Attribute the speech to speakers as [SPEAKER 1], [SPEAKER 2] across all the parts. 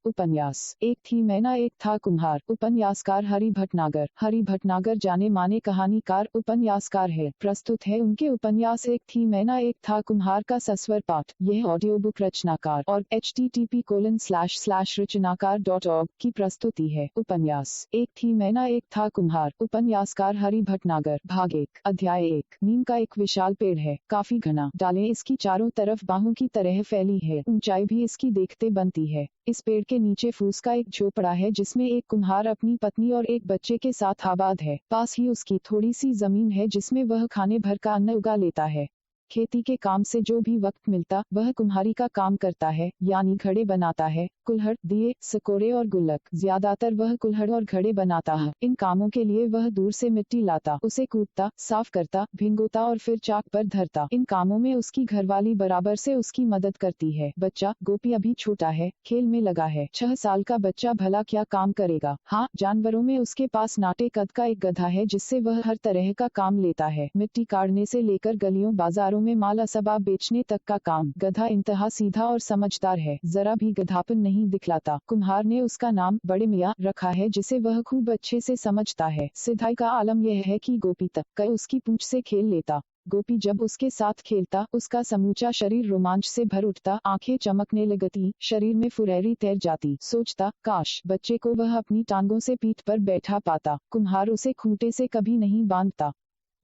[SPEAKER 1] उपन्यास। एक थी मैना एक था कुम्हार। उपन्यासकार हरि भटनागर। हरि भटनागर जाने माने कहानीकार उपन्यासकार है। प्रस्तुत है उनके उपन्यास एक थी मैना एक था कुम्हार का सस्वर पाठ। यह ऑडियो बुक रचनाकार और http://रचनाकार.org की प्रस्तुति है। उपन्यास एक थी मैना एक था कुम्हार। उपन्यासकार हरि भटनागर। भाग 1। अध्याय 1। नीम का एक विशाल पेड़ है, काफी घना। डालें इसकी चारों तरफ बाहों की तरह फैली है, ऊंचाई भी इसकी देखते बनती है। इस पेड़ के नीचे फूस का एक झोपड़ा है जिसमें एक कुम्हार अपनी पत्नी और एक बच्चे के साथ आबाद है। पास ही उसकी थोड़ी सी जमीन है जिसमें वह खाने भर का अन्न उगा लेता है। खेती के काम से जो भी वक्त मिलता वह कुम्हारी का काम करता है, यानी घड़े बनाता है, कुल्हड़, दिए, सकोरे और गुल्लक। ज्यादातर वह कुल्हड़ और घड़े बनाता है। इन कामों के लिए वह दूर से मिट्टी लाता, उसे कूटता, साफ करता, भिगोता और फिर चाक पर धरता। इन कामों में उसकी घरवाली बराबर से उसकी मदद करती है। बच्चा गोपी अभी छोटा है, खेल में लगा है। 6 साल का बच्चा भला क्या काम करेगा। हाँ, जानवरों में उसके पास नाटे कद का एक गधा है जिससे वह हर तरह का काम लेता है। मिट्टी काटने से लेकर गलियों बाजारों में माल असबाब बेचने तक का काम। गधा इंतहा सीधा और समझदार है, जरा भी गधापन नहीं दिखलाता। कुम्हार ने उसका नाम बड़े मियाँ रखा है जिसे वह खूब अच्छे से समझता है। सिधाई का आलम यह है कि गोपी तक उसकी पूंछ से खेल लेता। गोपी जब उसके साथ खेलता उसका समूचा शरीर रोमांच से भर उठता, आंखें चमकने लगती, शरीर में फुरैरी तैर जाती। सोचता, काश बच्चे को वह अपनी टांगों से पीठ पर बैठा पाता। कुम्हार उसे खूंटे से कभी नहीं बांधता।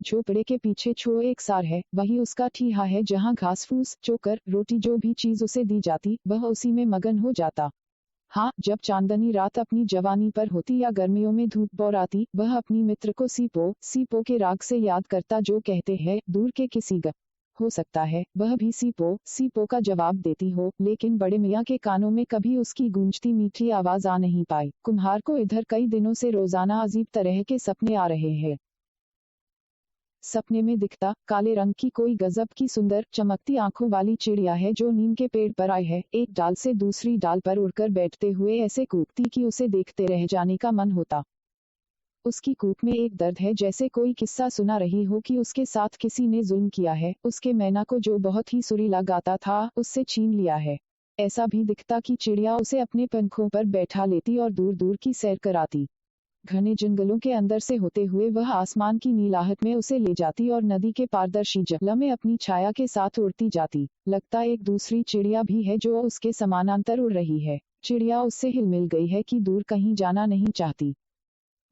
[SPEAKER 1] झोपड़े के पीछे छो एक सार है, वही उसका ठीहा है जहाँ घास फूस, चोकर, रोटी जो भी चीज उसे दी जाती वह उसी में मगन हो जाता। हाँ, जब चांदनी रात अपनी जवानी पर होती या गर्मियों में धूप बौराती, वह अपनी मित्र को सीपो के राग से याद करता जो कहते हैं दूर के किसी ग। हो सकता है वह भी सीपो का जवाब देती हो, लेकिन बड़े मियाँ के कानों में कभी उसकी गूंजती मीठी आवाज आ नहीं पाई। कुम्हार को इधर कई दिनों से रोजाना अजीब तरह के सपने आ रहे हैं। सपने में दिखता काले रंग की कोई गजब की सुंदर चमकती आंखों वाली चिड़िया है जो नीम के पेड़ पर आई है। एक डाल से दूसरी डाल पर उड़कर बैठते हुए ऐसे कूकती कि उसे देखते रह जाने का मन होता। उसकी कूक में एक दर्द है, जैसे कोई किस्सा सुना रही हो कि उसके साथ किसी ने जुल्म किया है। उसके मैना को जो बहुत ही सुरीला गाता था उससे छीन लिया है। ऐसा भी दिखता कि चिड़िया उसे अपने पंखों पर बैठा लेती और दूर दूर की सैर कराती। घने जंगलों के अंदर से होते हुए वह आसमान की नीलाहट में उसे ले जाती और नदी के पारदर्शी जल में अपनी छाया के साथ उड़ती जाती। लगता एक दूसरी चिड़िया भी है जो उसके समानांतर उड़ रही है। चिड़िया उससे हिल मिल गई है कि दूर कहीं जाना नहीं चाहती।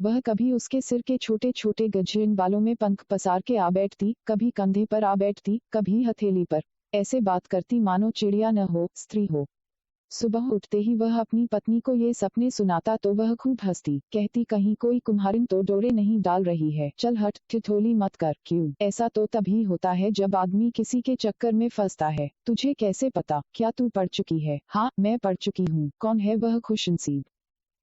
[SPEAKER 1] वह कभी उसके सिर के छोटे छोटे गजरीन बालों में पंख पसार के आ बैठती, कभी कंधे पर आ बैठती, कभी हथेली पर। ऐसे बात करती मानो चिड़िया न हो, स्त्री हो। सुबह उठते ही वह अपनी पत्नी को ये सपने सुनाता तो वह खूब हंसती, कहती कहीं कोई कुम्हारिन तो डोरे नहीं डाल रही है। चल हट, ठिठोली मत कर। क्यों? ऐसा तो तभी होता है जब आदमी किसी के चक्कर में फंसता है। तुझे कैसे पता? क्या तू पढ़ चुकी है? हाँ, मैं पढ़ चुकी हूँ। कौन है वह खुशनसीब?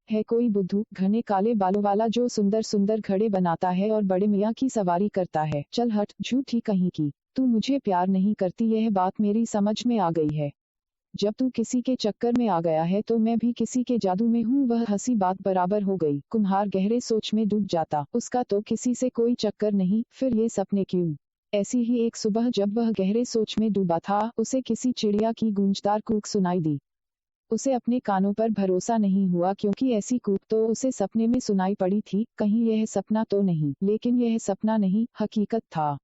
[SPEAKER 1] है कोई बुद्धू घने काले बालों वाला जो सुंदर सुंदर घड़े बनाता है और बड़े मियाँ की सवारी करता है। चल हट, झूठी कहीं की। तू मुझे प्यार नहीं करती, यह बात मेरी समझ में आ गई है। जब तू किसी के चक्कर में आ गया है तो मैं भी किसी के जादू में हूँ। वह हंसी बात बराबर हो गई। कुम्हार गहरे सोच में डूब जाता। उसका तो किसी से कोई चक्कर नहीं, फिर ये सपने क्यों? ऐसी ही एक सुबह जब वह गहरे सोच में डूबा था उसे किसी चिड़िया की गूंजदार कूक सुनाई दी। उसे अपने कानों पर भरोसा नहीं हुआ क्योंकि ऐसी कूक तो उसे सपने में सुनाई पड़ी थी। कहीं यह सपना तो नहीं? लेकिन यह सपना नहीं, हकीकत था।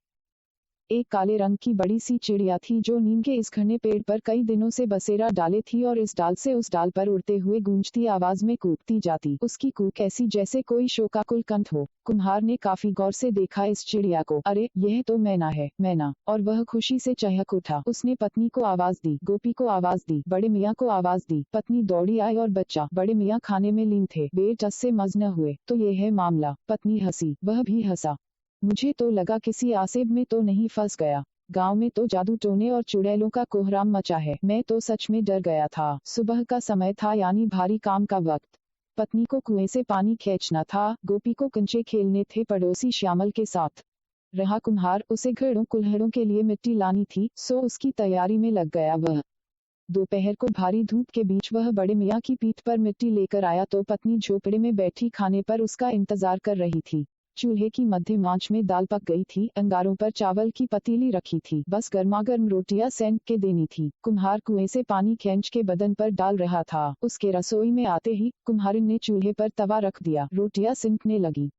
[SPEAKER 1] एक काले रंग की बड़ी सी चिड़िया थी जो नीम के इस घने पेड़ पर कई दिनों से बसेरा डाले थी और इस डाल से उस डाल पर उड़ते हुए गूंजती आवाज में कूकती जाती। उसकी कूक ऐसी जैसे कोई शोकाकुल कंठ हो। कुम्हार ने काफी गौर से देखा इस चिड़िया को। अरे, यह तो मैना है, मैना। और वह खुशी से चहक उठा। उसने पत्नी को आवाज दी, गोपी को आवाज दी, बड़े मियाँ को आवाज दी। पत्नी दौड़ी आई और बच्चा। बड़े मियाँ खाने में लीन थे, बेटस से मज न हुए। तो ये है मामला। पत्नी हंसी, वह भी हंसा। मुझे तो लगा किसी आसेब में तो नहीं फंस गया। गांव में तो जादू टोने और चुड़ैलों का कोहराम मचा है। मैं तो सच में डर गया था। सुबह का समय था, यानी भारी काम का वक्त। पत्नी को कुएं से पानी खींचना था, गोपी को कंचे खेलने थे पड़ोसी श्यामल के साथ। रहा कुम्हार, उसे घड़ों कुल्हड़ों के लिए मिट्टी लानी थी, सो उसकी तैयारी में लग गया वह। दोपहर को भारी धूप के बीच वह बड़े मियाँ की पीठ पर मिट्टी लेकर आया तो पत्नी झोपड़े में बैठी खाने पर उसका इंतजार कर रही थी। चूल्हे की मध्यम आंच में दाल पक गई थी। अंगारों पर चावल की पतीली रखी थी, बस गर्मागर्म रोटियां सेंक के देनी थी। कुम्हार कुएं से पानी खींच के बदन पर डाल रहा था। उसके रसोई में आते ही कुम्हारिन ने चूल्हे पर तवा रख दिया। रोटियां सिंकने लगी।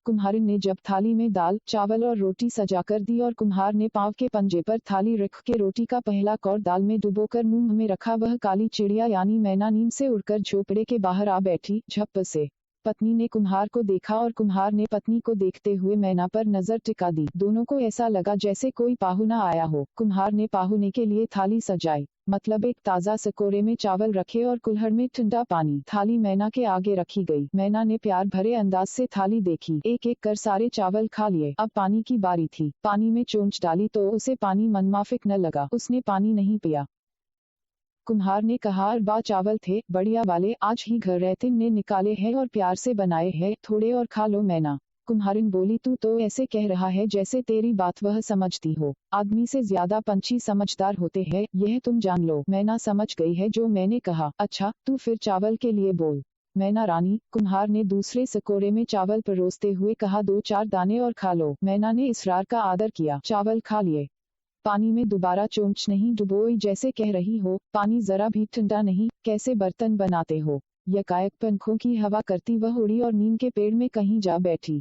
[SPEAKER 1] कुम्हारिन ने जब थाली में दाल, चावल और रोटी सजाकर दी और कुम्हार ने पांव के पंजे पर थाली रख के रोटी का पहला कौर दाल में डुबोकर मुंह में रखा, वह काली चिड़िया यानी मैना नींद से उड़कर झोपड़े के बाहर आ बैठी। झप्प से पत्नी ने कुम्हार को देखा और कुम्हार ने पत्नी को देखते हुए मैना पर नजर टिका दी। दोनों को ऐसा लगा जैसे कोई पाहुना आया हो। कुम्हार ने पाहुने के लिए थाली सजाई, मतलब एक ताज़ा सकोरे में चावल रखे और कुल्हड़ में ठंडा पानी। थाली मैना के आगे रखी गई। मैना ने प्यार भरे अंदाज से थाली देखी, एक एक कर सारे चावल खा लिए। अब पानी की बारी थी। पानी में चोंच डाली तो उसे पानी मनमाफिक न लगा। उसने पानी नहीं पिया। कुम्हार ने कहा, अरबा चावल थे, बढ़िया वाले, आज ही घर रहतिन ने निकाले हैं और प्यार से बनाए हैं, थोड़े और खा लो। मैना कुम्हारिन बोली, तू तो ऐसे कह रहा है जैसे तेरी बात वह समझती हो। आदमी से ज्यादा पंछी समझदार होते हैं, यह तुम जान लो। मैना समझ गई है जो मैंने कहा। अच्छा, तू फिर चावल के लिए बोल। मैना रानी, कुम्हार ने दूसरे सकोरे में चावल परोसते हुए कहा, 2-4 दाने और खा लो। मैना ने इसरार का आदर किया। चावल खा लिए। पानी में दोबारा चोंच नहीं डुबोई जैसे कह रही हो। पानी जरा भी ठंडा नहीं, कैसे बर्तन बनाते हो। यकायक पंखों की हवा करती वह उड़ी और नीम के पेड़ में कहीं जा बैठी।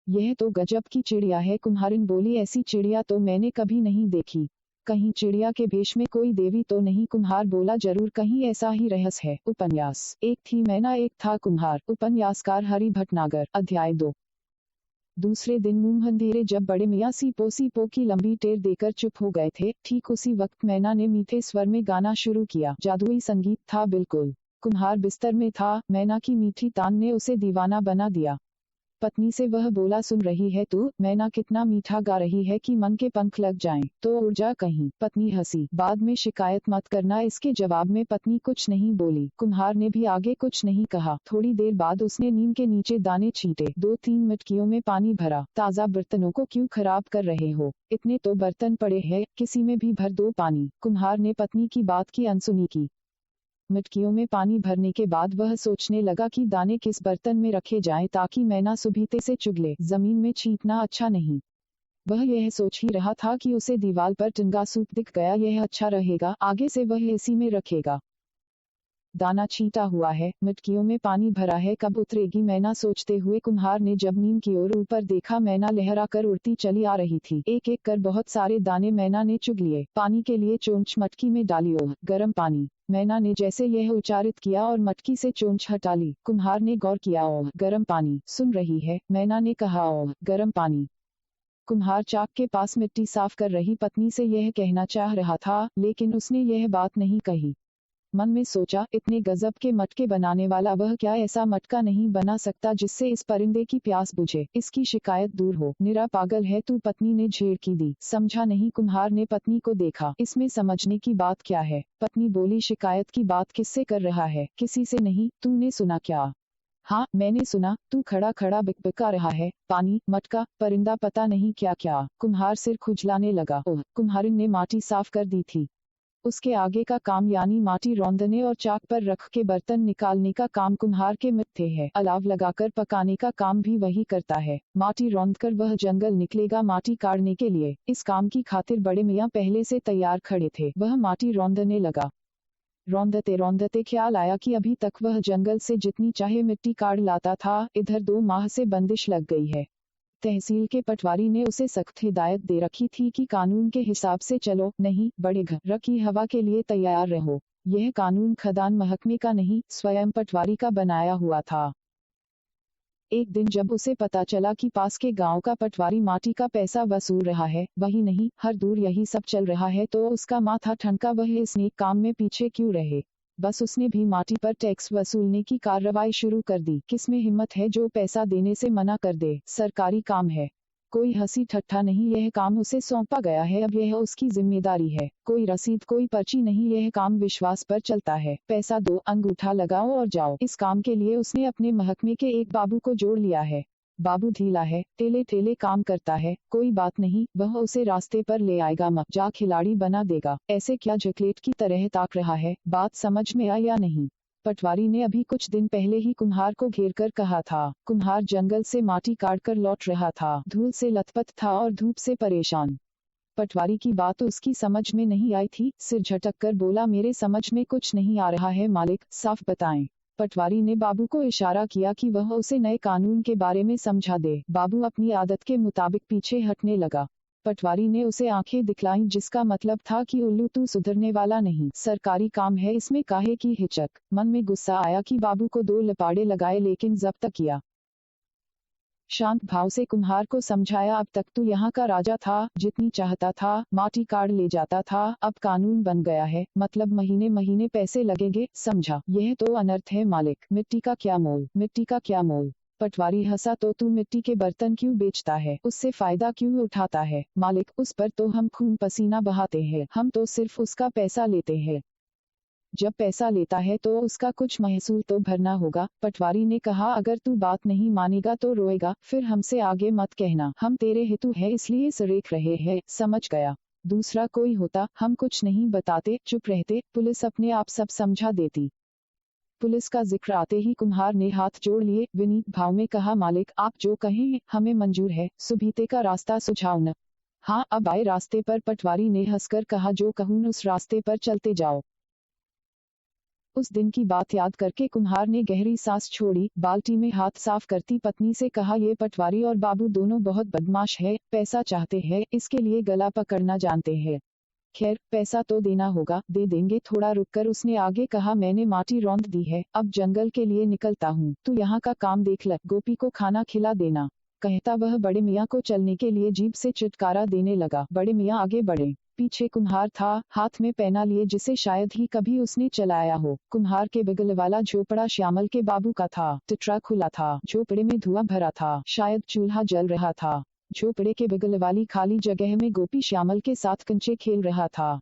[SPEAKER 1] यह तो गजब की चिड़िया है, कुम्हारिन बोली, ऐसी चिड़िया तो मैंने कभी नहीं देखी। कहीं चिड़िया के भेष में कोई देवी तो नहीं। कुम्हार बोला, जरूर कहीं ऐसा ही रहस्य है। उपन्यास, एक थी मैना एक था कुम्हार। उपन्यासकार हरि भटनागर। अध्याय 2। दूसरे दिन मुंह अंधेरे जब बड़े मियाँ सीपो की लंबी टेर देकर चुप हो गए थे, ठीक उसी वक्त मैना ने मीठे स्वर में गाना शुरू किया। जादुई संगीत था बिल्कुल। कुम्हार बिस्तर में था। मैना की मीठी तान ने उसे दीवाना बना दिया। पत्नी से वह बोला, सुन रही है तू? मैना कितना मीठा गा रही है कि मन के पंख लग जाएं। तो उड़ जा कहीं। पत्नी हंसी। बाद में शिकायत मत करना। इसके जवाब में पत्नी कुछ नहीं बोली। कुम्हार ने भी आगे कुछ नहीं कहा। थोड़ी देर बाद उसने नीम के नीचे दाने छींटे, 2-3 मटकियों में पानी भरा। ताज़ा बर्तनों को क्यों खराब कर रहे हो? इतने तो बर्तन पड़े हैं, किसी में भी भर दो पानी। कुम्हार ने पत्नी की बात की अनसुनी की। मटकियों में पानी भरने के बाद वह सोचने लगा कि दाने किस बर्तन में रखे जाएं ताकि मैना सुबीते से चुगले। जमीन में छींटना अच्छा नहीं। वह यह सोच ही रहा था कि उसे दीवार पर टंगा सूप दिख गया। यह अच्छा रहेगा, आगे से वह इसी में रखेगा। दाना छींटा हुआ है, मटकियों में पानी भरा है, कब उतरेगी मैना सोचते हुए कुम्हार ने जब नीम की ओर ऊपर देखा, मैना लहरा कर उड़ती चली आ रही थी। एक एक कर बहुत सारे दाने मैना ने चुग लिए। पानी के लिए चोंच मटकी में डाली। ओह, गर्म पानी। मैना ने जैसे यह उच्चारित किया और मटकी से चोंच हटा ली। कुम्हार ने गौर किया। ओह, गर्म पानी। सुन रही है? मैना ने कहा। ओह, गर्म पानी। कुम्हार चाक के पास मिट्टी साफ कर रही पत्नी से यह कहना चाह रहा था, लेकिन उसने यह बात नहीं कही। मन में सोचा, इतने गजब के मटके बनाने वाला वह क्या ऐसा मटका नहीं बना सकता जिससे इस परिंदे की प्यास बुझे, इसकी शिकायत दूर हो। निरा पागल है तू, पत्नी ने झेड़की दी। समझा नहीं? कुम्हार ने पत्नी को देखा। इसमें समझने की बात क्या है? पत्नी बोली, शिकायत की बात किससे कर रहा है? किसी से नहीं। तूने सुना क्या? हाँ, मैंने सुना। तू खड़ा खड़ा बिकबिका रहा है। पानी, मटका, परिंदा, पता नहीं क्या क्या। कुम्हार सिर खुजलाने लगा। ओह, कुम्हारिन ने माटी साफ कर दी थी। उसके आगे का काम यानी माटी रौंदने और चाक पर रख के बर्तन निकालने का काम कुम्हार के मिथ्ये है। अलाव लगाकर पकाने का काम भी वही करता है। माटी रौंदकर वह जंगल निकलेगा माटी काटने के लिए। इस काम की खातिर बड़े मियाँ पहले से तैयार खड़े थे। वह माटी रौंदने लगा। रौंदते रौंदते ख्याल आया कि अभी तक वह जंगल से जितनी चाहे मिट्टी काट लाता था, इधर 2 माह से बंदिश लग गई है। तहसील के पटवारी ने उसे सख्त हिदायत दे रखी थी कि कानून के हिसाब से चलो, नहीं बड़े घर की हवा के लिए तैयार रहो। यह कानून खदान महकमे का नहीं, स्वयं पटवारी का बनाया हुआ था। एक दिन जब उसे पता चला कि पास के गांव का पटवारी माटी का पैसा वसूल रहा है, वही नहीं हर दूर यही सब चल रहा है, तो उसका माथा ठनका। वह इस नेक काम में पीछे क्यों रहे? बस उसने भी माटी पर टैक्स वसूलने की कार्रवाई शुरू कर दी। किसमें हिम्मत है जो पैसा देने से मना कर दे? सरकारी काम है, कोई हंसी ठट्ठा नहीं। यह काम उसे सौंपा गया है, अब यह उसकी जिम्मेदारी है। कोई रसीद कोई पर्ची नहीं, यह काम विश्वास पर चलता है। पैसा दो, अंगूठा लगाओ और जाओ। इस काम के लिए उसने अपने महकमे के एक बाबू को जोड़ लिया है। बाबू ढीला है, टेले टेले काम करता है, कोई बात नहीं, वह उसे रास्ते पर ले आएगा, जा खिलाड़ी बना देगा। ऐसे क्या झकलेट की तरह ताक रहा है? बात समझ में आई या नहीं? पटवारी ने अभी कुछ दिन पहले ही कुम्हार को घेर कर कहा था। कुम्हार जंगल से माटी काट कर लौट रहा था, धूल से लथपथ था और धूप से परेशान। पटवारी की बात उसकी समझ में नहीं आई थी। सिर झटक कर बोला, मेरे समझ में कुछ नहीं आ रहा है मालिक, साफ बताएं। पटवारी ने बाबू को इशारा किया कि वह उसे नए कानून के बारे में समझा दे। बाबू अपनी आदत के मुताबिक पीछे हटने लगा। पटवारी ने उसे आंखें दिखलाईं, जिसका मतलब था कि उल्लू तू सुधरने वाला नहीं, सरकारी काम है, इसमें काहे की हिचक। मन में गुस्सा आया कि बाबू को दो लपाड़े लगाए, लेकिन जब्त किया। शांत भाव से कुम्हार को समझाया, अब तक तू यहाँ का राजा था, जितनी चाहता था माटी काट ले जाता था, अब कानून बन गया है, मतलब महीने महीने पैसे लगेंगे, समझा। यह तो अनर्थ है मालिक, मिट्टी का क्या मोल, मिट्टी का क्या मोल। पटवारी हंसा, तो तू मिट्टी के बर्तन क्यों बेचता है, उससे फायदा क्यों उठाता है। मालिक, उस पर तो हम खून पसीना बहाते हैं, हम तो सिर्फ उसका पैसा लेते हैं। जब पैसा लेता है तो उसका कुछ महसूल तो भरना होगा। पटवारी ने कहा, अगर तू बात नहीं मानेगा तो रोएगा, फिर हमसे आगे मत कहना, हम तेरे हेतु है इसलिए सरेख रहे हैं, समझ गया। दूसरा कोई होता हम कुछ नहीं बताते, चुप रहते, पुलिस अपने आप सब समझा देती। पुलिस का जिक्र आते ही कुम्हार ने हाथ जोड़ लिए, विनीत भाव में कहा, मालिक आप जो कहें हमें मंजूर है, सुबीते का रास्ता सुझाओ न। हाँ, अब आए रास्ते पर, पटवारी ने हंसकर कहा, जो कहूँ उस रास्ते पर चलते जाओ। उस दिन की बात याद करके कुम्हार ने गहरी सांस छोड़ी, बाल्टी में हाथ साफ करती पत्नी से कहा, ये पटवारी और बाबू दोनों बहुत बदमाश है, पैसा चाहते हैं, इसके लिए गला पकड़ना जानते हैं। खैर, पैसा तो देना होगा, दे देंगे। थोड़ा रुककर उसने आगे कहा, मैंने माटी रौंद दी है, अब जंगल के लिए निकलता हूँ, तू यहाँ का काम देख ल, गोपी को खाना खिला देना। कहता वह बड़े मियाँ को चलने के लिए जीभ से चिटकारा देने लगा। बड़े मियाँ आगे बढ़े। पीछे कुम्हार था, हाथ में पैना लिए, जिसे शायद ही कभी उसने चलाया हो। कुम्हार के बगल वाला झोपड़ा श्यामल के बाबू का था। टिटरा खुला था, झोपड़े में धुआं भरा था, शायद चूल्हा जल रहा था। झोपड़े के बगल वाली खाली जगह में गोपी श्यामल के साथ कंचे खेल रहा था।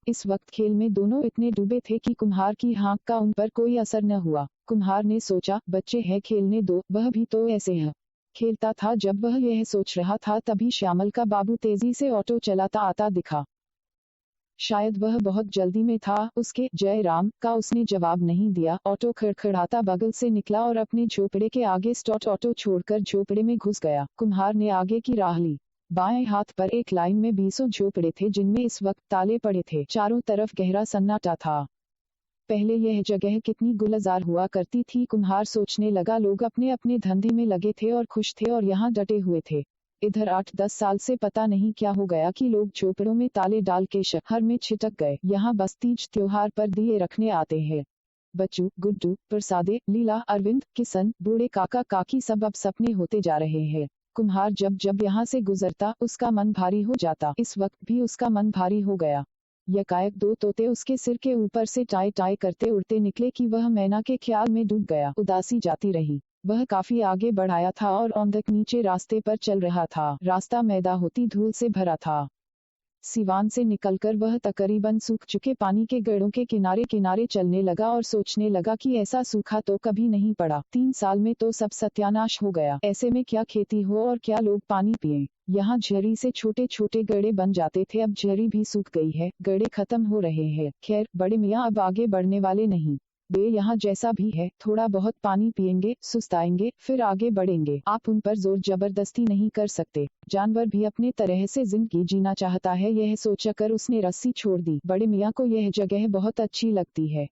[SPEAKER 1] इस वक्त खेल में दोनों इतने डूबे थे कि कुम्हार की हाँक का उन पर कोई असर न हुआ। कुम्हार ने सोचा, बच्चे हैं, खेलने दो, वह भी तो ऐसे है। खेलता था। जब वह यह सोच रहा था तभी श्यामल का बाबू तेजी से ऑटो चलाता आता दिखा। शायद वह बहुत जल्दी में था। उसके जय राम का उसने जवाब नहीं दिया। ऑटो खड़खड़ाता बगल से निकला और अपने झोपड़े के आगे स्टॉट ऑटो छोड़कर झोपड़े में घुस गया। कुम्हार ने आगे की राह ली। बाएं हाथ पर एक लाइन में 20 झोपड़े थे, जिनमें इस वक्त ताले पड़े थे। चारों तरफ गहरा सन्नाटा था। पहले यह जगह कितनी गुलजार हुआ करती थी, कुम्हार सोचने लगा। लोग अपने अपने धंधे में लगे थे और खुश थे और यहाँ डटे हुए थे। इधर 8-10 साल से पता नहीं क्या हो गया कि लोग झोपड़ों में ताले डाल के शहर में छिटक गए। यहाँ बस तीज त्योहार पर दिए रखने आते हैं। बच्चू, गुड्डू, प्रसादे, लीला, अरविंद, किशन, बूढ़े काका काकी सब अब सपने होते जा रहे हैं। कुम्हार जब जब यहाँ से गुजरता उसका मन भारी हो जाता। इस वक्त भी उसका मन भारी हो गया। यकायक 2 तोते उसके सिर के ऊपर से टाई टाई करते उड़ते निकले कि वह मैना के ख्याल में डूब गया। उदासी जाती रही। वह काफी आगे बढ़ाया था और औंधक नीचे रास्ते पर चल रहा था। रास्ता मैदा होती धूल से भरा था। सिवान से निकलकर वह तकरीबन सूख चुके पानी के गड्ढों के किनारे किनारे चलने लगा और सोचने लगा कि ऐसा सूखा तो कभी नहीं पड़ा। 3 साल में तो सब सत्यानाश हो गया। ऐसे में क्या खेती हो और क्या लोग पानी पिएं। यहाँ झरी से छोटे छोटे गड्ढे बन जाते थे, अब झरी भी सूख गई है, गड्ढे खत्म हो रहे हैं। खैर, बड़े मियाँ अब आगे बढ़ने वाले नहीं। वे यहाँ जैसा भी है थोड़ा बहुत पानी पिएंगे, सुस्ताएंगे, फिर आगे बढ़ेंगे। आप उन पर जोर जबरदस्ती नहीं कर सकते। जानवर भी अपने तरह से जिंदगी जीना चाहता है। यह सोचकर उसने रस्सी छोड़ दी। बड़े मियाँ को यह जगह बहुत अच्छी लगती है।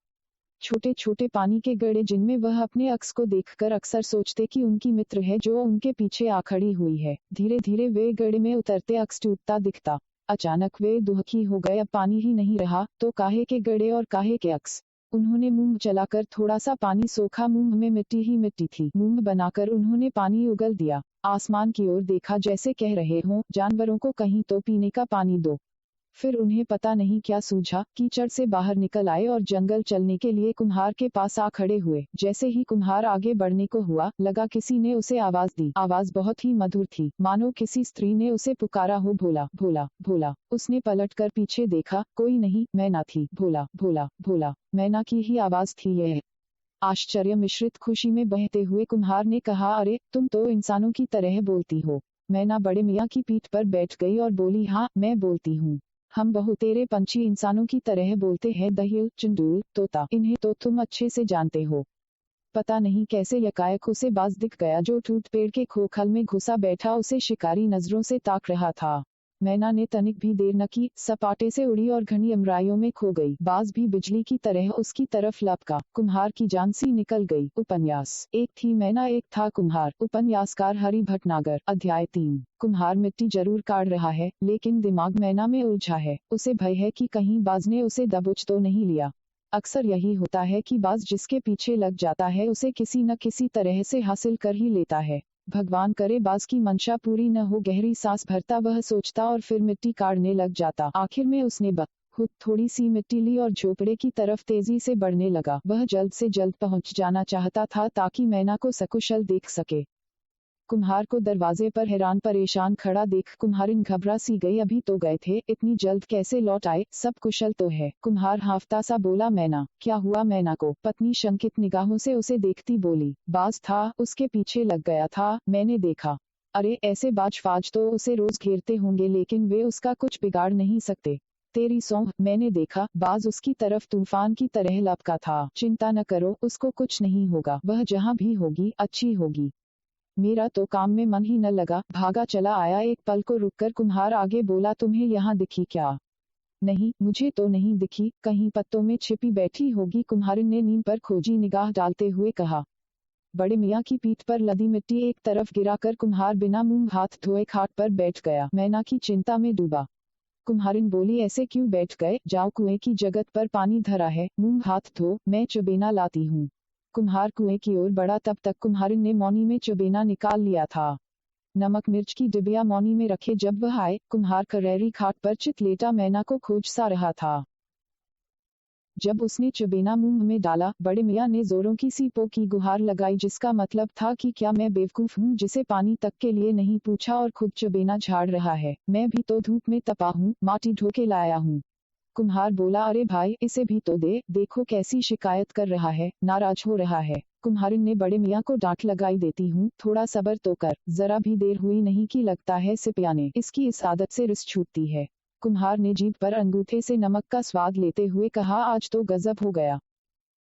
[SPEAKER 1] छोटे छोटे पानी के गड्ढे, जिनमें वह अपने अक्स को देखकर अक्सर सोचते कि उनकी मित्र है जो उनके पीछे आ खड़ी हुई है। धीरे धीरे वे गड्ढे में उतरते अक्स टूटता दिखता। अचानक वे दुखी हो गए। अब पानी ही नहीं रहा तो काहे के गड्ढे और काहे के अक्स। उन्होंने मुंह चलाकर थोड़ा सा पानी सोखा। मुंह में मिट्टी ही मिट्टी थी। मुंह बनाकर उन्होंने पानी उगल दिया। आसमान की ओर देखा, जैसे कह रहे हों, जानवरों को कहीं तो पीने का पानी दो। फिर उन्हें पता नहीं क्या सूझा। कीचड़ से बाहर निकल आए और जंगल चलने के लिए कुम्हार के पास आ खड़े हुए। जैसे ही कुम्हार आगे बढ़ने को हुआ, लगा किसी ने उसे आवाज दी। आवाज बहुत ही मधुर थी, मानो किसी स्त्री ने उसे पुकारा हो, भोला भोला भोला। उसने पलटकर पीछे देखा, कोई नहीं, मैना थी। भोला भोला भोला, मैना की ही आवाज थी यह। आश्चर्य मिश्रित खुशी में बहते हुए कुम्हार ने कहा, अरे तुम तो इंसानों की तरह बोलती हो। मैना बड़े मियाँ की पीठ पर बैठ गई और बोली, हाँ मैं बोलती हूँ। हम बहुतेरे पंछी इंसानों की तरह बोलते हैं, दहिल, चंदूल, तोता, इन्हें तो तुम अच्छे से जानते हो। पता नहीं कैसे यकायक उसे बाज दिख गया जो टूट पेड़ के खोखल में घुसा बैठा उसे शिकारी नजरों से ताक रहा था। मैना ने तनिक भी देर न की, सपाटे से उड़ी और घनी अमराइयों में खो गई। बाज भी बिजली की तरह उसकी तरफ लपका। कुम्हार की जान सी निकल गई। उपन्यास एक थी मैना एक था कुम्हार। उपन्यासकार हरि भटनागर। अध्याय 3। कुम्हार मिट्टी जरूर काट रहा है, लेकिन दिमाग मैना में उलझा है। उसे भय है कि कहीं बाज ने उसे दबोच तो नहीं लिया। अक्सर यही होता है कि बाज जिसके पीछे लग जाता है उसे किसी न किसी तरह से हासिल कर ही लेता है। भगवान करे बाज की मंशा पूरी न हो। गहरी सांस भरता वह सोचता और फिर मिट्टी काटने लग जाता। आखिर में उसने खुद थोड़ी सी मिट्टी ली और झोपड़े की तरफ तेजी से बढ़ने लगा। वह जल्द से जल्द पहुंच जाना चाहता था ताकि मैना को सकुशल देख सके। कुम्हार को दरवाजे पर हैरान परेशान खड़ा देख कुम्हारिन घबरा सी गई। अभी तो गए थे, इतनी जल्द कैसे लौट आए? सब कुशल तो है? कुम्हार हाफता सा बोला। मैना? क्या हुआ मैना को? पत्नी शंकित निगाहों से उसे देखती बोली। बाज था, उसके पीछे लग गया था, मैंने देखा। अरे ऐसे बाज फाज तो उसे रोज घेरते होंगे, लेकिन वे उसका कुछ बिगाड़ नहीं सकते। तेरी सौंह, मैंने देखा। बाज उसकी तरफ तूफान की तरह लपका था। चिंता न करो, उसको कुछ नहीं होगा। वह जहाँ भी होगी अच्छी होगी। मेरा तो काम में मन ही न लगा, भागा चला आया। एक पल को रुककर कुम्हार आगे बोला। तुम्हें यहाँ दिखी क्या? नहीं, मुझे तो नहीं दिखी, कहीं पत्तों में छिपी बैठी होगी। कुम्हारिन ने नीम पर खोजी निगाह डालते हुए कहा। बड़े मियाँ की पीठ पर लदी मिट्टी एक तरफ गिराकर कुम्हार बिना मुंह हाथ धोए खाट पर बैठ गया। मैना की चिंता में डूबा। कुम्हारिन बोली। ऐसे क्यों बैठ गए? जाओ, कुएं की जगत पर पानी धरा है, मुंह हाथ धो, मैं चुबेना लाती हूँ। कुम्हार कुएं की ओर बढ़ा। तब तक कुम्हारिन ने मौनी में चुबेना निकाल लिया था। नमक मिर्च की डिबिया मौनी में रखे जब वह आए, कुम्हार करैरी खाट पर चित लेटा मैना को खोज सा रहा था। जब उसने चुबेना मुंह में डाला, बड़े मियाँ ने जोरों की सीपो की गुहार लगाई, जिसका मतलब था कि क्या मैं बेवकूफ हूँ जिसे पानी तक के लिए नहीं पूछा और खुद चुबेना झाड़ रहा है? मैं भी तो धूप में तपा हूँ, माटी ढो के लाया हूँ। कुम्हार बोला। अरे भाई, इसे भी तो दे, देखो कैसी शिकायत कर रहा है, नाराज हो रहा है। कुम्हारिन ने बड़े मियाँ को डांट लगाई। देती हूँ, थोड़ा सब्र तो कर। जरा भी देर हुई नहीं कि लगता है सिपियाने इसकी इस आदत से रिस छूटती है। कुम्हार ने जीभ पर अंगूठे से नमक का स्वाद लेते हुए कहा। आज तो गजब हो गया।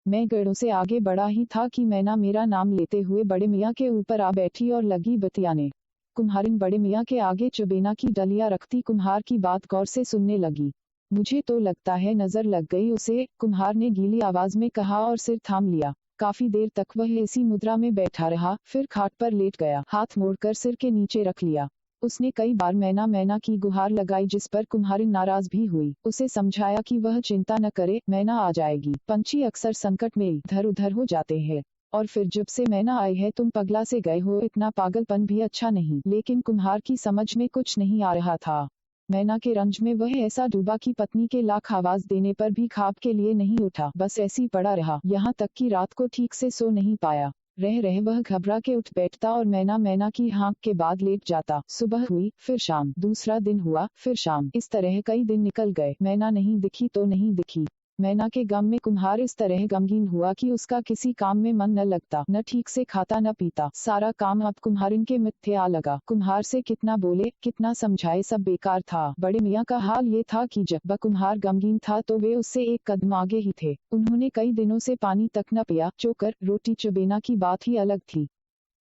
[SPEAKER 1] मैं गड़ों से आगे बढ़ा ही था कि मैना मेरा नाम लेते हुए बड़े मियाँ के ऊपर आ बैठी और लगी बतियाने। कुम्हारिन बड़े मियाँ के आगे चुबेना की डलिया रखती कुम्हार की बात गौर से सुनने लगी। मुझे तो लगता है नजर लग गई उसे, कुम्हार ने गीली आवाज में कहा और सिर थाम लिया। काफी देर तक वह ऐसी मुद्रा में बैठा रहा, फिर खाट पर लेट गया, हाथ मोड़कर सिर के नीचे रख लिया। उसने कई बार मैना मैना की गुहार लगाई, जिस पर कुम्हारिन नाराज भी हुई। उसे समझाया कि वह चिंता न करे, मैना आ जाएगी। पंछी अक्सर संकट में इधर उधर हो जाते हैं, और फिर जब से मैना आई है तुम पगला से गए हो। इतना पागलपन भी अच्छा नहीं। लेकिन कुम्हार की समझ में कुछ नहीं आ रहा था। मैना के रंज में वह ऐसा डूबा कि पत्नी के लाख आवाज देने पर भी ख्वाब के लिए नहीं उठा, बस ऐसी पड़ा रहा। यहाँ तक कि रात को ठीक से सो नहीं पाया। रह रहे वह घबरा के उठ बैठता और मैना मैना की हाँक के बाद लेट जाता। सुबह हुई, फिर शाम, दूसरा दिन हुआ, फिर शाम, इस तरह कई दिन निकल गए। मैना नहीं दिखी तो नहीं दिखी। मैना के गम में कुम्हार इस तरह गमगीन हुआ कि उसका किसी काम में मन न लगता, न ठीक से खाता न पीता। सारा काम अब कुम्हारिन के मिथ्ये आ लगा। कुम्हार से कितना बोले, कितना समझाए, सब बेकार था। बड़े मियाँ का हाल ये था कि जब कुम्हार गमगीन था तो वे उससे एक कदम आगे ही थे। उन्होंने कई दिनों से पानी तक न पिया। चोकर रोटी चुबेना की बात ही अलग थी।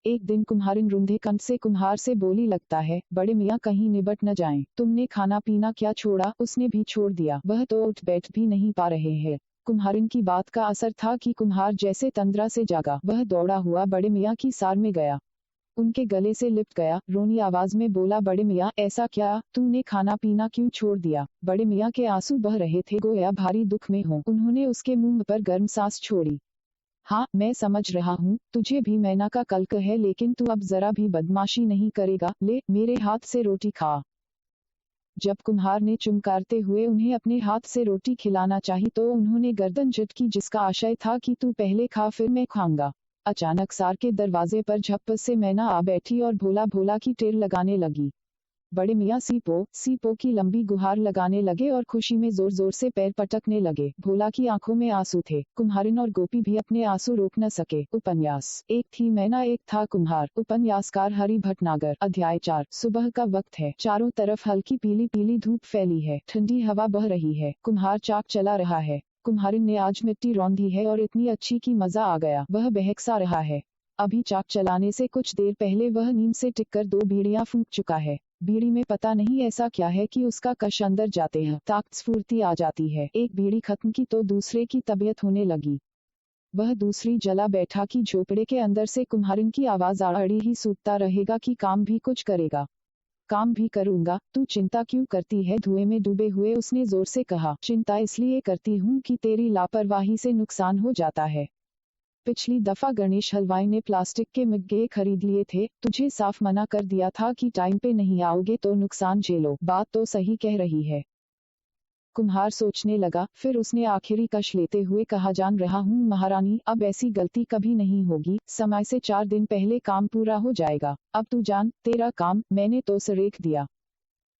[SPEAKER 1] एक दिन कुम्हारिन रुंधे कंठ से कुम्हार से बोली। लगता है बड़े मियाँ कहीं निबट न जाएं। तुमने खाना पीना क्या छोड़ा? उसने भी छोड़ दिया, वह तो उठ बैठ भी नहीं पा रहे हैं। कुम्हारिन की बात का असर था कि कुम्हार जैसे तंद्रा से जागा। वह दौड़ा हुआ बड़े मियाँ की सार में गया, उनके गले से लिपट गया, रोनी आवाज में बोला। बड़े मियाँ ऐसा क्या, तूने खाना पीना क्यों छोड़ दिया? बड़े मियाँ के आंसू बह रहे थे, गोया भारी दुख में हो। उन्होंने उसके मुंह पर गर्म सांस छोड़ी। हाँ, मैं समझ रहा हूँ, तुझे भी मैना का कल्क है, लेकिन तू अब जरा भी बदमाशी नहीं करेगा। ले, मेरे हाथ से रोटी खा। जब कुम्हार ने चुमकारते हुए उन्हें अपने हाथ से रोटी खिलाना चाही तो उन्होंने गर्दन झटकी, जिसका आशय था कि तू पहले खा फिर मैं खाऊंगा। अचानक सार के दरवाजे पर झप्प से मैना आ बैठी और भोला भोला की टेर लगाने लगी। बड़े मियाँ सीपो की लंबी गुहार लगाने लगे और खुशी में जोर जोर से पैर पटकने लगे। भोला की आंखों में आंसू थे। कुम्हारिन और गोपी भी अपने आंसू रोक न सके। उपन्यास एक थी मैना एक था कुम्हार। उपन्यासकार हरि भटनागर। अध्याय 4। सुबह का वक्त है। चारों तरफ हल्की पीली पीली धूप फैली है। ठंडी हवा बह रही है। कुम्हार चाक चला रहा है। कुम्हारिन ने आज मिट्टी रौंदी है और इतनी अच्छी कि मजा आ गया। वह बहक सा रहा है। अभी चाक चलाने से कुछ देर पहले वह नींद से टिककर 2 बीड़ियां फूंक चुका है। बीड़ी में पता नहीं ऐसा क्या है कि उसका कश अंदर जाते हैं ताकत स्फूर्ति आ जाती है। एक बीड़ी खत्म की तो दूसरे की तबीयत होने लगी। वह दूसरी जला बैठा कि झोपड़े के अंदर से कुम्हारिन की आवाज आड़ी ही सूतता रहेगा कि काम भी कुछ करेगा। काम भी करूंगा, तू चिंता क्यों करती है? धुएं में डूबे हुए उसने जोर से कहा। चिंता इसलिए करती हूँ कि तेरी लापरवाही से नुकसान हो जाता है। पिछली दफा गणेश हलवाई ने प्लास्टिक के मिग्गे खरीद लिए थे। तुझे साफ मना कर दिया था कि टाइम पे नहीं आओगे तो नुकसान झेलो। बात तो सही कह रही है। कुम्हार सोचने लगा। फिर उसने आखिरी कश लेते हुए कहा, जान रहा हूँ महारानी, अब ऐसी गलती कभी नहीं होगी। समय से 4 दिन पहले काम पूरा हो जाएगा। अब तू जान, तेरा काम मैंने तो सरेख दिया।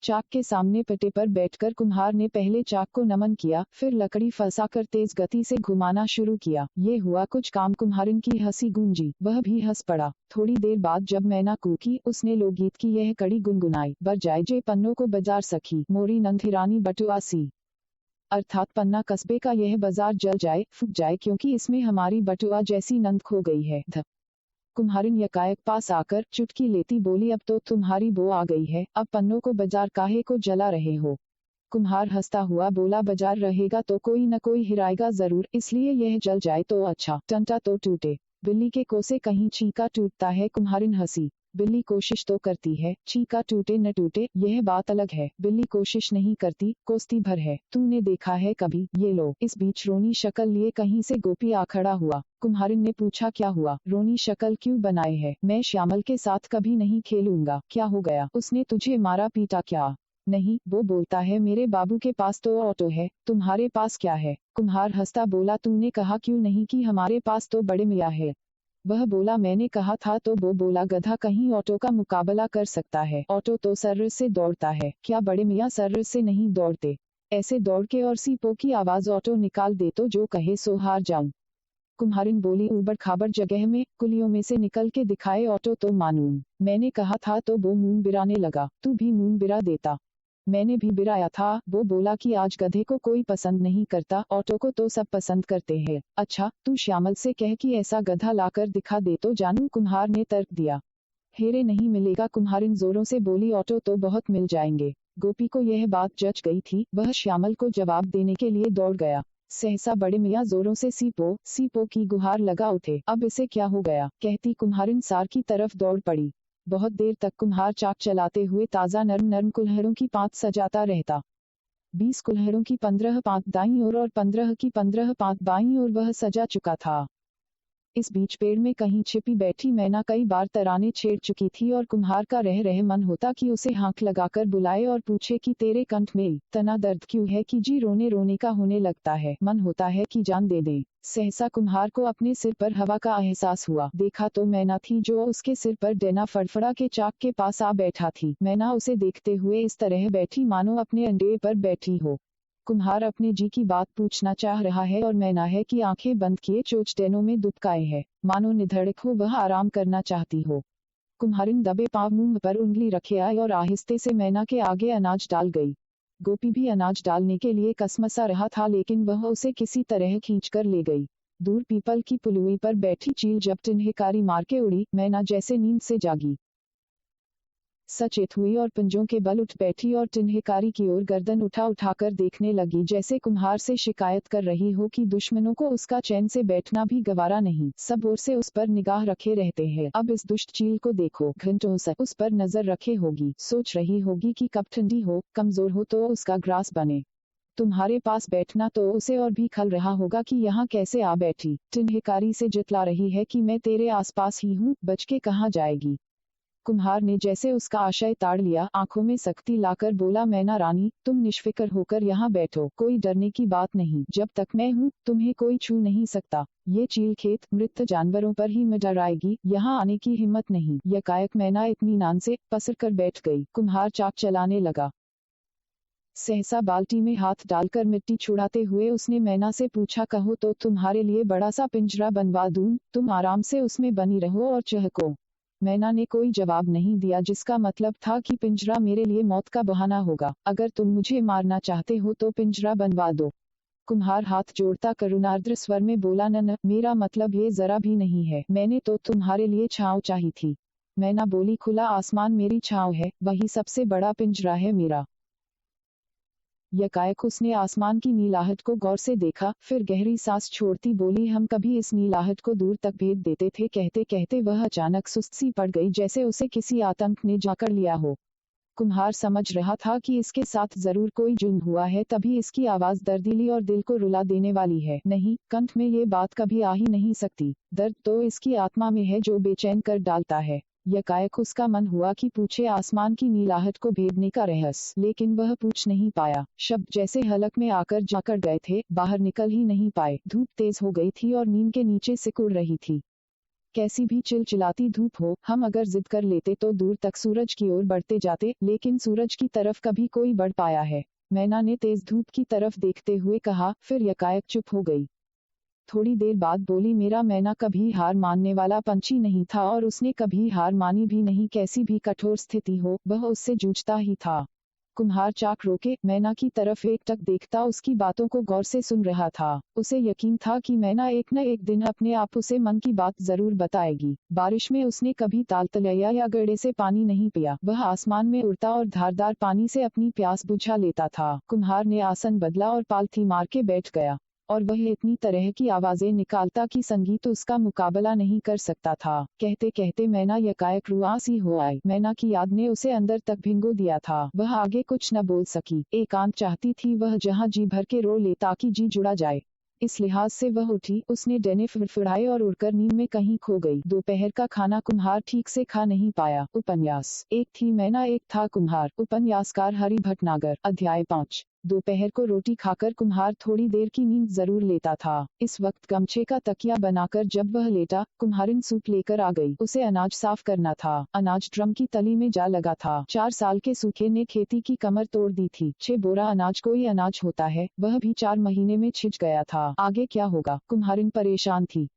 [SPEAKER 1] चाक के सामने पटे पर बैठकर कुम्हार ने पहले चाक को नमन किया, फिर लकड़ी फंसाकर तेज गति से घुमाना शुरू किया। ये हुआ कुछ काम। कुम्हारिन की हंसी गूंजी। वह भी हंस पड़ा। थोड़ी देर बाद जब मैना कूकी, उसने लोकगीत की यह कड़ी गुनगुनाई। बर जाए जे पन्नों को बाजार सखी, मोरी नंधिरानी बटुआसी। अर्थात पन्ना कस्बे का यह बाजार जल जाए, फूट जाए, क्योंकि इसमें हमारी बटुआ जैसी नंद खो गई है। कुम्हारिन यकायक पास आकर चुटकी लेती बोली, अब तो तुम्हारी बो आ गई है, अब पन्नों को बाजार काहे को जला रहे हो? कुम्हार हंसता हुआ बोला, बाजार रहेगा तो कोई न कोई हिराएगा जरूर, इसलिए यह जल जाए तो अच्छा, टंटा तो टूटे। बिल्ली के कोसे कहीं छीका टूटता है? कुम्हारिन हंसी। बिल्ली कोशिश तो करती है, छीका टूटे न टूटे यह बात अलग है। बिल्ली कोशिश नहीं करती, कोसती भर है। तूने देखा है कभी? ये लो। इस बीच रोनी शक्ल लिए कहीं से गोपी आ खड़ा हुआ। कुम्हारिन ने पूछा, क्या हुआ? रोनी शक्ल क्यों बनाए है? मैं श्यामल के साथ कभी नहीं खेलूंगा। क्या हो गया? उसने तुझे मारा पीटा क्या? नहीं, वो बोलता है मेरे बाबू के पास तो ऑटो है, तुम्हारे पास क्या है? कुम्हार हंसता बोला, तूने कहा क्यों नहीं कि हमारे पास तो बड़े मियाँ है? वह बोला, मैंने कहा था तो वो बोला, गधा कहीं ऑटो का मुकाबला कर सकता है? ऑटो तो सर्र से दौड़ता है। क्या बड़े मियाँ सर्र से नहीं दौड़ते? ऐसे दौड़ के और सीपो की आवाज ऑटो निकाल दे तो जो कहे सो हार जाऊं। कुम्हारिन बोली, ऊबड़ खाबड़ जगह में कुलियों में से निकल के दिखाए ऑटो तो मानूं। मैंने कहा था तो वो मुंह बिराने लगा। तू भी मुंह बिरा देता। मैंने भी बिराया था। वो बोला कि आज गधे को कोई पसंद नहीं करता, ऑटो को तो सब पसंद करते हैं। अच्छा, तू श्यामल से कह कि ऐसा गधा लाकर दिखा दे तो जानू, कुम्हार ने तर्क दिया। हेरे नहीं मिलेगा, कुम्हारिन जोरों से बोली, ऑटो तो बहुत मिल जाएंगे। गोपी को यह बात जच गई थी। वह श्यामल को जवाब देने के लिए दौड़ गया। सहसा बड़े मियाँ जोरों से सीपो की गुहार लगा उठे। अब इसे क्या हो गया? कहती कुम्हारिन सार की तरफ दौड़ पड़ी। बहुत देर तक कुम्हार चाक चलाते हुए ताजा नरम नरम कुल्हड़ों की पात सजाता रहता। 20 कुल्हड़ों की 15 पात दाईं ओर और 15 की 15 पात बाईं ओर वह सजा चुका था। इस बीच पेड़ में कहीं छिपी बैठी मैना कई बार तराने छेड़ चुकी थी और कुम्हार का रह मन होता कि उसे हाँक लगाकर बुलाए और पूछे कि तेरे कंठ में इतना दर्द क्यों है कि जी रोने रोने का होने लगता है? मन होता है कि जान दे दे। सहसा कुम्हार को अपने सिर पर हवा का एहसास हुआ। देखा तो मैना थी जो उसके सिर पर डेना फड़फड़ा के चाक के पास आ बैठा थी। मैना उसे देखते हुए इस तरह बैठी मानो अपने अंडे पर बैठी हो। कुम्हार अपने जी की बात पूछना चाह रहा है और मैना है कि आंखें बंद किए चोच डेनों में दुबकाए है, मानो निधड़क हो वह आराम करना चाहती हो। कुम्हारिन दबे पांव मुंह पर उंगली रखे आई और आहिस्ते से मैना के आगे अनाज डाल गई। गोपी भी अनाज डालने के लिए कसमसा रहा था, लेकिन वह उसे किसी तरह खींचकर ले गई। दूर पीपल की पुलुई पर बैठी चील जब टिन्हिकारी मार के उड़ी, मैना जैसे नींद से जागी सचेत हुई और पंजों के बल उठ बैठी और टिन्हिकारी की ओर गर्दन उठाकर देखने लगी, जैसे कुम्हार से शिकायत कर रही हो कि दुश्मनों को उसका चैन से बैठना भी गवारा नहीं, सब ओर से उस पर निगाह रखे रहते हैं। अब इस दुष्ट चील को देखो, घंटों से उस पर नजर रखे होगी, सोच रही होगी कि कब ठंडी हो, कमजोर हो तो उसका ग्रास बने। तुम्हारे पास बैठना तो उसे और भी खल रहा होगा कि यहाँ कैसे आ बैठी। टिन्हिकारी से जितला रही है कि मैं तेरे आसपास ही हूँ, बच के कहाँ जाएगी। कुम्हार ने जैसे उसका आशय ताड़ लिया, आंखों में सख्ती लाकर बोला, मैना रानी, तुम निष्फिक्र होकर यहाँ बैठो, कोई डरने की बात नहीं, जब तक मैं हूँ तुम्हें कोई छू नहीं सकता। ये चील खेत मृत जानवरों पर ही डर आएगी, यहाँ आने की हिम्मत नहीं। यकायक मैना इत्मीनान से पसर कर बैठ गई। कुम्हार चाक चलाने लगा। सहसा बाल्टी में हाथ डालकर मिट्टी छुड़ाते हुए उसने मैना से पूछा, कहो तो तुम्हारे लिए बड़ा सा पिंजरा बनवा दूं, तुम आराम से उसमें बनी रहो और चहको। मैना ने कोई जवाब नहीं दिया, जिसका मतलब था कि पिंजरा मेरे लिए मौत का बहाना होगा। अगर तुम मुझे मारना चाहते हो तो पिंजरा बनवा दो। कुम्हार हाथ जोड़ता करुणार्द्र स्वर में बोला, न, मेरा मतलब ये जरा भी नहीं है, मैंने तो तुम्हारे लिए छांव चाही थी। मैना बोली, खुला आसमान मेरी छांव है, वही सबसे बड़ा पिंजरा है मेरा। यकायक उसने आसमान की नीलाहट को गौर से देखा, फिर गहरी सांस छोड़ती बोली, हम कभी इस नीलाहट को दूर तक भेद देते थे। कहते कहते वह अचानक सुस्त सी पड़ गई, जैसे उसे किसी आतंक ने जाकर लिया हो। कुम्हार समझ रहा था कि इसके साथ जरूर कोई जुर्म हुआ है, तभी इसकी आवाज दर्दीली और दिल को रुला देने वाली है। नहीं, कंठ में ये बात कभी आ ही नहीं सकती। दर्द तो इसकी आत्मा में है जो बेचैन कर डालता है। यकायक उसका मन हुआ कि पूछे आसमान की नीलाहट को भेदने का रहस्य, लेकिन वह पूछ नहीं पाया। शब्द जैसे हलक में आकर जाकर गए थे, बाहर निकल ही नहीं पाए। धूप तेज हो गई थी और नीम के नीचे सिकुड़ रही थी। कैसी भी चिलचिलाती धूप हो, हम अगर जिद कर लेते तो दूर तक सूरज की ओर बढ़ते जाते, लेकिन सूरज की तरफ कभी कोई बढ़ पाया है? मैना ने तेज धूप की तरफ देखते हुए कहा, फिर यकायक चुप हो गई। थोड़ी देर बाद बोली, मेरा मैना कभी हार मानने वाला पंछी नहीं था और उसने कभी हार मानी भी नहीं। कैसी भी कठोर स्थिति हो, वह उससे जूझता ही था। कुम्हार चाक रोके मैना की तरफ एकटक देखता उसकी बातों को गौर से सुन रहा था। उसे यकीन था कि मैना एक न एक दिन अपने आप उसे मन की बात जरूर बताएगी। बारिश में उसने कभी तालतलैया या गड्ढे से पानी नहीं पिया। वह आसमान में उड़ता और धारदार पानी से अपनी प्यास बुझा लेता था। कुम्हार ने आसन बदला और पालथी मार के बैठ गया, और वह इतनी तरह की आवाजें निकालता कि संगीत उसका मुकाबला नहीं कर सकता था। कहते कहते मैना यकायक रुआसी हो आई। मैना की याद ने उसे अंदर तक भिंगो दिया था। वह आगे कुछ न बोल सकी। एकांत चाहती थी वह जहां जी भर के रो ले ताकि जी जुड़ा जाए। इस लिहाज से वह उठी, उसने डने फड़फड़ाए और उड़कर नींद में कहीं खो गई। दोपहर का खाना कुम्हार ठीक से खा नहीं पाया। उपन्यास एक थी मैना एक था कुम्हार। उपन्यासकार हरि भटनागर। अध्याय 5। दोपहर को रोटी खाकर कुम्हार थोड़ी देर की नींद जरूर लेता था। इस वक्त गमछे का तकिया बनाकर जब वह लेटा, कुम्हारिन सूप लेकर आ गई। उसे अनाज साफ करना था। अनाज ड्रम की तली में जा लगा था। 4 साल के सूखे ने खेती की कमर तोड़ दी थी। 6 बोरा अनाज कोई अनाज होता है, वह भी 4 महीने में छिज गया था। आगे क्या होगा? कुम्हारिन परेशान थी।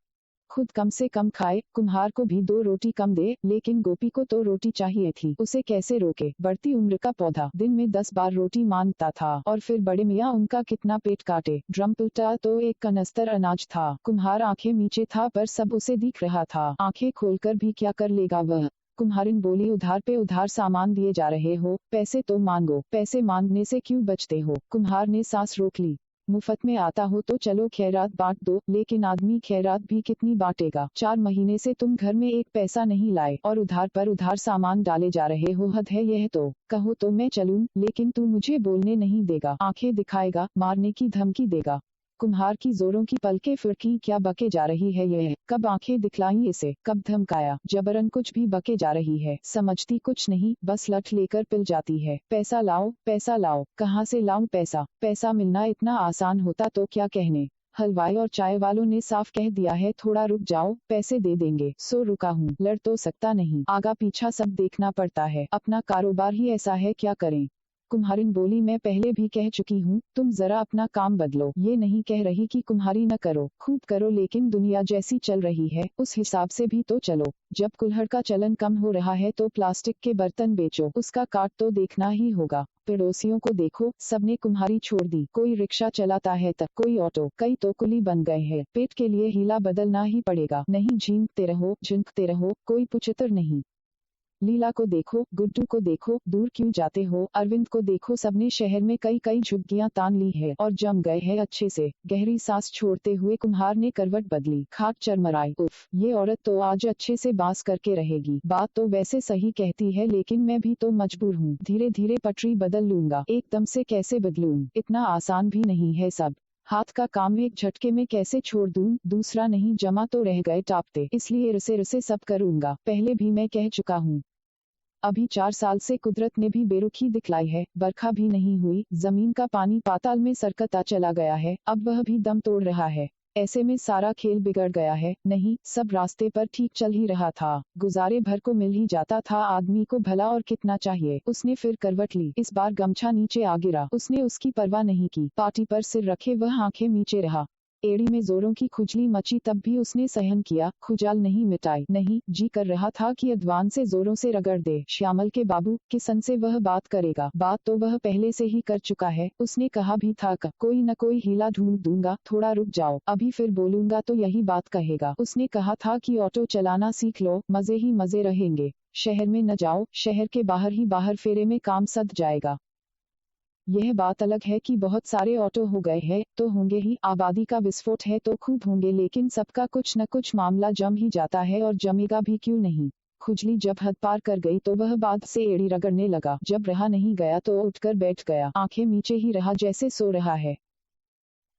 [SPEAKER 1] खुद कम से कम खाए, कुम्हार को भी 2 रोटी कम दे, लेकिन गोपी को तो रोटी चाहिए थी। उसे कैसे रोके? बढ़ती उम्र का पौधा दिन में 10 बार रोटी मांगता था, और फिर बड़े मियाँ उनका कितना पेट काटे। ड्रम उल्टा तो एक कनस्तर अनाज था। कुम्हार आंखें नीचे था, पर सब उसे दिख रहा था। आंखें खोलकर भी क्या कर लेगा वह? कुम्हारिन बोली, उधार पे उधार सामान दिए जा रहे हो, पैसे तो मांगो। पैसे मांगने से क्यों बचते हो? कुम्हार ने सांस रोक ली। मुफ्त में आता हो तो चलो खैरात बांट दो, लेकिन आदमी खैरात भी कितनी बांटेगा? 4 महीने से तुम घर में एक पैसा नहीं लाए और उधार पर उधार सामान डाले जा रहे हो। हद है यह तो। कहो तो मैं चलूं, लेकिन तू मुझे बोलने नहीं देगा, आंखें दिखाएगा, मारने की धमकी देगा। कुम्हार की जोरों की पलकें फिरकी। क्या बके जा रही है यह? कब आंखें दिखलाई इसे, कब धमकाया? जबरन कुछ भी बके जा रही है। समझती कुछ नहीं, बस लठ लेकर पिल जाती है। पैसा लाओ, पैसा लाओ। कहाँ से लाऊं पैसा? पैसा मिलना इतना आसान होता तो क्या कहने। हलवाई और चाय वालों ने साफ कह दिया है, थोड़ा रुक जाओ, पैसे दे देंगे। सो रुका हूँ। लड़ तो सकता नहीं, आगा पीछा सब देखना पड़ता है। अपना कारोबार ही ऐसा है, क्या करें? कुम्हारिन बोली, मैं पहले भी कह चुकी हूँ, तुम जरा अपना काम बदलो। ये नहीं कह रही कि कुम्हारी न करो, खूब करो, लेकिन दुनिया जैसी चल रही है उस हिसाब से भी तो चलो। जब कुल्हड़ का चलन कम हो रहा है तो प्लास्टिक के बर्तन बेचो, उसका काट तो देखना ही होगा। पड़ोसियों को देखो, सबने कुम्हारी छोड़ दी। कोई रिक्शा चलाता है तक कोई ऑटो, कई तो कुली बन गए हैं। पेट के लिए हीला बदलना ही पड़ेगा। नहीं झींकते रहो, झिंकते रहो, कोई पुचतर नहीं। लीला को देखो, गुड्डू को देखो, दूर क्यों जाते हो? अरविंद को देखो, सबने शहर में कई कई झुग्गियां तान ली है और जम गए हैं अच्छे से। गहरी सांस छोड़ते हुए कुम्हार ने करवट बदली। खाट चरमराई। उफ, ये औरत तो आज अच्छे से बास करके रहेगी। बात तो वैसे सही कहती है, लेकिन मैं भी तो मजबूर हूँ। धीरे धीरे पटरी बदल लूंगा। एकदम से कैसे बदलूं? इतना आसान भी नहीं है सब। हाथ का काम एक झटके में कैसे छोड़ दूं? दूसरा नहीं जमा तो रह गए टापते, इसलिए रसे रसे सब करूंगा। पहले भी मैं कह चुका हूँ। अभी 4 साल से कुदरत ने भी बेरुखी दिखलाई है, बरखा भी नहीं हुई, जमीन का पानी पाताल में सरकता चला गया है, अब वह भी दम तोड़ रहा है। ऐसे में सारा खेल बिगड़ गया है। नहीं, सब रास्ते पर ठीक चल ही रहा था, गुजारे भर को मिल ही जाता था, आदमी को भला और कितना चाहिए। उसने फिर करवट ली, इस बार गमछा नीचे आ गिरा, उसने उसकी परवाह नहीं की, पाटी पर सिर रखे वह आंखें मीचे रहा। एड़ी में जोरों की खुजली मची तब भी उसने सहन किया, खुजाल नहीं मिटाई। नहीं, जी कर रहा था कि अदवान से जोरों से रगड़ दे। श्यामल के बाबू किसन से वह बात करेगा, बात तो वह पहले से ही कर चुका है। उसने कहा भी था कोई न कोई हीला ढूंढ दूंगा, थोड़ा रुक जाओ, अभी फिर बोलूंगा तो यही बात कहेगा। उसने कहा था कि ऑटो चलाना सीख लो, मजे ही मजे रहेंगे, शहर में न जाओ, शहर के बाहर ही बाहर फेरे में काम सध जाएगा। यह बात अलग है कि बहुत सारे ऑटो हो गए हैं, तो होंगे ही, आबादी का विस्फोट है तो खूब होंगे, लेकिन सबका कुछ न कुछ मामला जम ही जाता है और जमेगा भी क्यों नहीं। खुजली जब हद पार कर गई तो वह बाद से एड़ी रगड़ने लगा, जब रहा नहीं गया तो उठकर बैठ गया, आंखें मीचे ही रहा जैसे सो रहा है।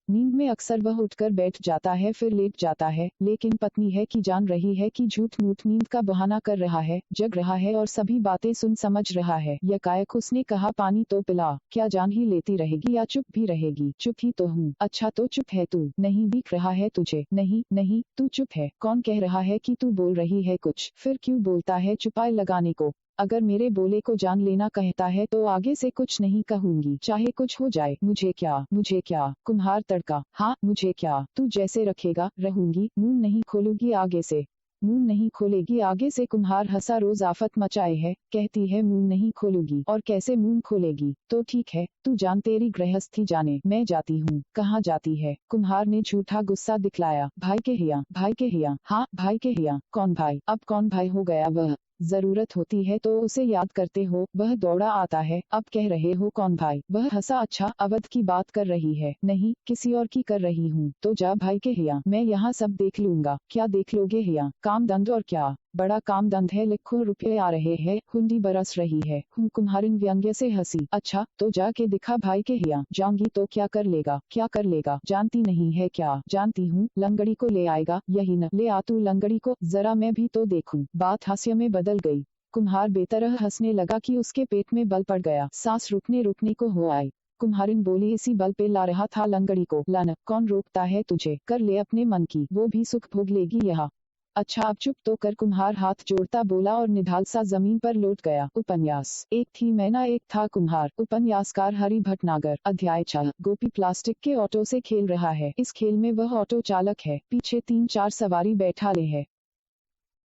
[SPEAKER 1] नींद में अक्सर वह उठकर बैठ जाता है फिर लेट जाता है, लेकिन पत्नी है कि जान रही है कि झूठ मूठ नींद का बहाना कर रहा है, जग रहा है और सभी बातें सुन समझ रहा है। यकायक उसने कहा पानी तो पिला, क्या जान ही लेती रहेगी या चुप भी रहेगी। चुप ही तो हूँ। अच्छा तो चुप है तू, नहीं दिख रहा है तुझे। नहीं नहीं तू चुप है, कौन कह रहा है कि तू बोल रही है कुछ, फिर क्यों बोलता है चुपाई लगाने को। अगर मेरे बोले को जान लेना कहता है तो आगे से कुछ नहीं कहूंगी, चाहे कुछ हो जाए, मुझे क्या, मुझे क्या। कुम्हार तड़का, हाँ मुझे क्या, तू जैसे रखेगा रहूंगी, मुंह नहीं खोलूंगी आगे से। मुंह नहीं खोलेगी आगे से। कुम्हार हंसा, रोज आफत मचाए है, कहती है मुंह नहीं खोलूंगी, और कैसे मुंह खोलेगी। तो ठीक है, तू जान, तेरी गृहस्थी जाने, मैं जाती हूँ। कहाँ जाती है। कुम्हार ने झूठा गुस्सा दिखलाया। भाई के हिया, भाई के हिया। हाँ भाई के हिया। कौन भाई, अब कौन भाई हो गया वह। जरूरत होती है तो उसे याद करते हो, वह दौड़ा आता है, अब कह रहे हो कौन भाई। वह हंसा, अच्छा अवध की बात कर रही है। नहीं, किसी और की कर रही हूँ। तो जा भाई के हिया, मैं यहाँ सब देख लूंगा। क्या देख लोगे हिया, काम दंड और क्या। बड़ा काम दंड है, लाखों रुपए आ रहे हैं, हुंडी बरस रही है। कुम्हारिन व्यंग्य से हंसी। अच्छा तो जाके दिखा भाई के हिया। जाऊंगी तो क्या कर लेगा, क्या कर लेगा, जानती नहीं है क्या। जानती हूँ, लंगड़ी को ले आएगा, यही न। ले आ तू लंगड़ी को, जरा मैं भी तो देखूं। बात हास्य में बदल गई। कुम्हार बेतरह हंसने लगा कि उसके पेट में बल पड़ गया, सांस रुकने रुकने को हो आई। कुम्हारिन बोली, इसी बल पे ला रहा था लंगड़ी को। लाना, कौन रोकता है तुझे, कर ले अपने मन की, वो भी सुख भोग लेगी यहाँ। अच्छा अब चुप तो कर। कुम्हार हाथ जोड़ता बोला और निढाल सा जमीन पर लौट गया। उपन्यास एक थी मैना एक था कुम्हार। उपन्यासकार हरि भटनागर। अध्याय 6। गोपी प्लास्टिक के ऑटो से खेल रहा है। इस खेल में वह ऑटो चालक है, पीछे 3-4 सवारी बैठा ले है।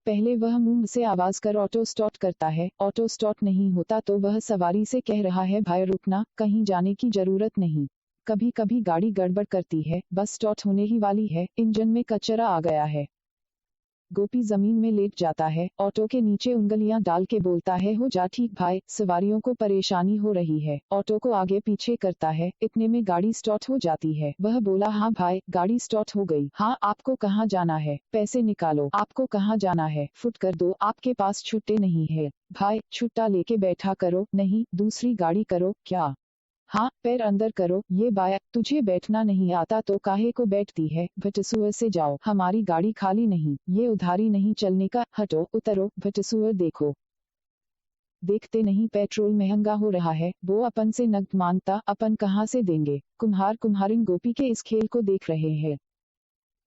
[SPEAKER 1] पहले वह मुंह से आवाज कर ऑटो स्टार्ट करता है, ऑटो स्टार्ट नहीं होता तो वह सवारी से कह रहा है, भाई रुकना, कहीं जाने की जरूरत नहीं। कभी कभी गाड़ी गड़बड़ करती है, बस स्टार्ट होने ही वाली है, इंजन में कचरा आ गया है। गोपी जमीन में लेट जाता है, ऑटो के नीचे उंगलियां डाल के बोलता है, हो जा ठीक भाई, सवारियों को परेशानी हो रही है। ऑटो को आगे पीछे करता है, इतने में गाड़ी स्टार्ट हो जाती है। वह बोला, हाँ भाई, गाड़ी स्टार्ट हो गई। हाँ आपको कहाँ जाना है, पैसे निकालो। आपको कहाँ जाना है, फुट कर दो, आपके पास छुट्टे नहीं है। भाई छुट्टा लेके बैठा करो। नहीं, दूसरी गाड़ी करो। क्या। हाँ, पैर अंदर करो। ये बाया, तुझे बैठना नहीं आता तो काहे को बैठती है, भटसुअर से जाओ, हमारी गाड़ी खाली नहीं, ये उधारी नहीं चलने का, हटो उतरो, भटसुअर देखो। देखते नहीं पेट्रोल महंगा हो रहा है, वो अपन से नकद मांगता, अपन कहाँ से देंगे। कुम्हार कुम्हारिन गोपी के इस खेल को देख रहे हैं।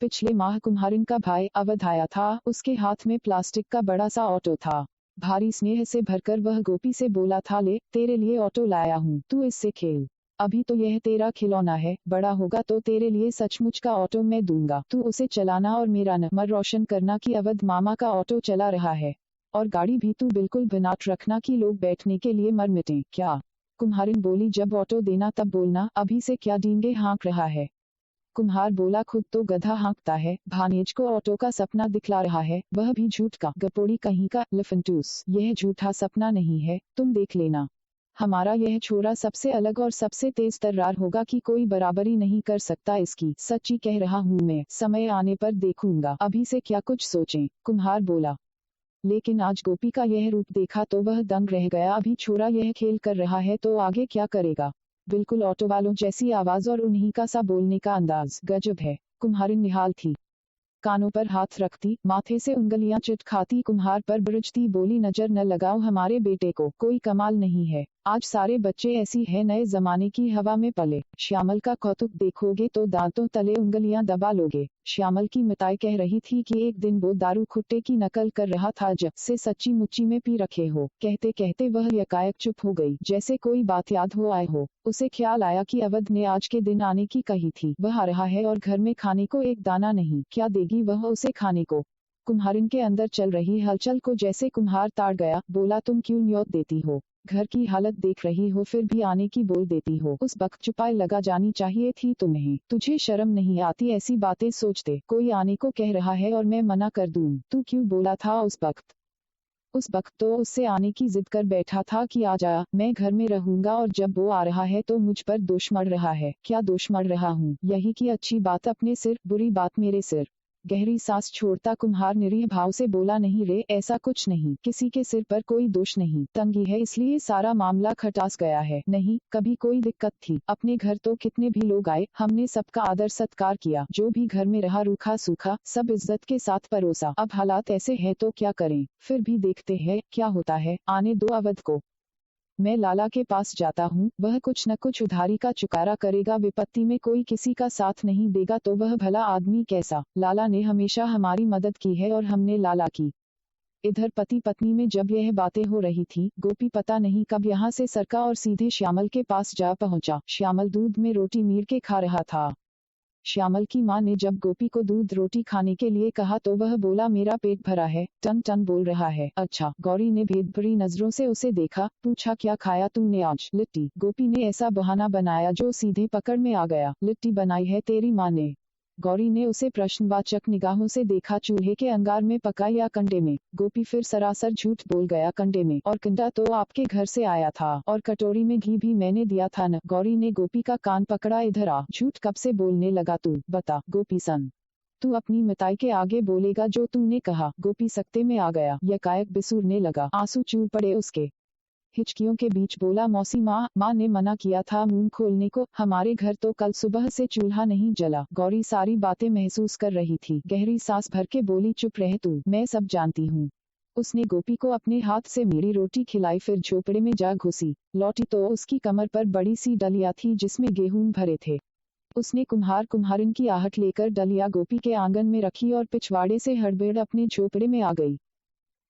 [SPEAKER 1] पिछले माह कुम्हारिन का भाई अवध आया था, उसके हाथ में प्लास्टिक का बड़ा सा ऑटो था। भारी स्नेह से भरकर वह गोपी से बोला था, ले तेरे लिए ऑटो लाया हूँ, तू इससे खेल। अभी तो यह तेरा खिलौना है, बड़ा होगा तो तेरे लिए सचमुच का ऑटो मैं दूंगा, तू उसे चलाना और मेरा नाम रोशन करना कि अवध मामा का ऑटो चला रहा है। और गाड़ी भी तू बिल्कुल बनाट रखना कि लोग बैठने के लिए मर मिटें। क्या। कुम्हारिन बोली, जब ऑटो देना तब बोलना, अभी से क्या डींगे हाँक रहा है। कुम्हार बोला, खुद तो गधा हाँकता है, भानेज को ऑटो का सपना दिखला रहा है, वह भी झूठ का, गपोड़ी कहीं का, लफंटूस। यह झूठा सपना नहीं है, तुम देख लेना। हमारा यह छोरा सबसे अलग और सबसे तेज तर्रार होगा कि कोई बराबरी नहीं कर सकता इसकी। सच्ची कह रहा हूँ मैं, समय आने पर देखूंगा, अभी से क्या कुछ सोचें। कुम्हार बोला। लेकिन आज गोपी का यह रूप देखा तो वह दंग रह गया। अभी छोरा यह खेल कर रहा है तो आगे क्या करेगा। बिल्कुल ऑटो वालों जैसी आवाज और उन्हीं का सा बोलने का अंदाज, गजब है। कुम्हारिन निहाल थी। कानों पर हाथ रखती, माथे से उंगलियां चिटखाती कुम्हार पर बुरजती बोली, नजर न लगाओ हमारे बेटे को, कोई कमाल नहीं है, आज सारे बच्चे ऐसी है, नए जमाने की हवा में पले। श्यामल का कौतुक देखोगे तो दांतों तले उंगलियां दबा लोगे। श्यामल की मिताई कह रही थी कि एक दिन वो दारू खुट्टे की नकल कर रहा था, जब से सच्ची मुच्ची में पी रखे हो। कहते कहते वह यकायक चुप हो गई, जैसे कोई बात याद हो आए हो। उसे ख्याल आया कि अवध ने आज के दिन आने की कही थी, वह आ रहा है और घर में खाने को एक दाना नहीं। क्या देगी वह उसे खाने को? कुम्हारिन के अंदर चल रही हलचल को जैसे कुम्हार ताड़ गया, बोला, तुम क्यों न्योत देती हो? घर की हालत देख रही हो, फिर भी आने की बोल देती हो। उस वक्त चुपाई लगा जानी चाहिए थी तुम्हें। तुझे शर्म नहीं आती ऐसी बातें सोचते? कोई आने को कह रहा है और मैं मना कर दूं? तू क्यों बोला था उस वक्त? उस वक्त तो उससे आने की जिद कर बैठा था कि आ जा, मैं घर में रहूंगा, और जब वो आ रहा है तो मुझ पर दोष मढ़ रहा है। क्या दोष मढ़ रहा हूँ? यही कि अच्छी बात अपने सिर, बुरी बात मेरे सिर। गहरी सांस छोड़ता कुम्हार निरीह भाव से बोला, नहीं रे, ऐसा कुछ नहीं, किसी के सिर पर कोई दोष नहीं, तंगी है इसलिए सारा मामला खटास गया है। नहीं, कभी कोई दिक्कत थी। अपने घर तो कितने भी लोग आए, हमने सबका आदर सत्कार किया, जो भी घर में रहा रूखा सूखा सब इज्जत के साथ परोसा। अब हालात ऐसे हैं तो क्या करें, फिर भी देखते हैं क्या होता है, आने दो अवध को। मैं लाला के पास जाता हूँ, वह कुछ न कुछ उधारी का चुकारा करेगा। विपत्ति में कोई किसी का साथ नहीं देगा तो वह भला आदमी कैसा? लाला ने हमेशा हमारी मदद की है और हमने लाला की। इधर पति पत्नी में जब यह बातें हो रही थी, गोपी पता नहीं कब यहाँ से सरका और सीधे श्यामल के पास जा पहुँचा। श्यामल दूध में रोटी मीर के खा रहा था। श्यामल की माँ ने जब गोपी को दूध रोटी खाने के लिए कहा तो वह बोला, मेरा पेट भरा है, टन टन बोल रहा है। अच्छा। गौरी ने भेदभरी नजरों से उसे देखा, पूछा, क्या खाया तूने आज? लिट्टी। गोपी ने ऐसा बहाना बनाया जो सीधे पकड़ में आ गया। लिट्टी बनाई है तेरी माँ ने? गौरी ने उसे प्रश्नवाचक निगाहों से देखा। चूल्हे के अंगार में पका या कंडे में? गोपी फिर सरासर झूठ बोल गया, कंडे में। और कंडा तो आपके घर से आया था, और कटोरी में घी भी मैंने दिया था न। गौरी ने गोपी का कान पकड़ा, इधर आ, झूठ कब से बोलने लगा तू? बता गोपी सन, तू अपनी मिताई के आगे बोलेगा जो तूने कहा? गोपी सकते में आ गया, यकायक बिसूरने लगा, आंसू चूर पड़े उसके। हिचकियों के बीच बोला, मौसी माँ ने मना किया था मुंह खोलने को, हमारे घर तो कल सुबह से चूल्हा नहीं जला। गौरी सारी बातें महसूस कर रही थी, गहरी सांस भर के बोली, चुप रह तू, मैं सब जानती हूँ। उसने गोपी को अपने हाथ से मेरी रोटी खिलाई, फिर झोपड़े में जा घुसी। लौटी तो उसकी कमर पर बड़ी सी डलिया थी जिसमें गेहूं भरे थे। उसने कुम्हार कुम्हारिन की आहट लेकर डलिया गोपी के आंगन में रखी और पिछवाड़े से हड़बड़ अपने झोपड़े में आ गई।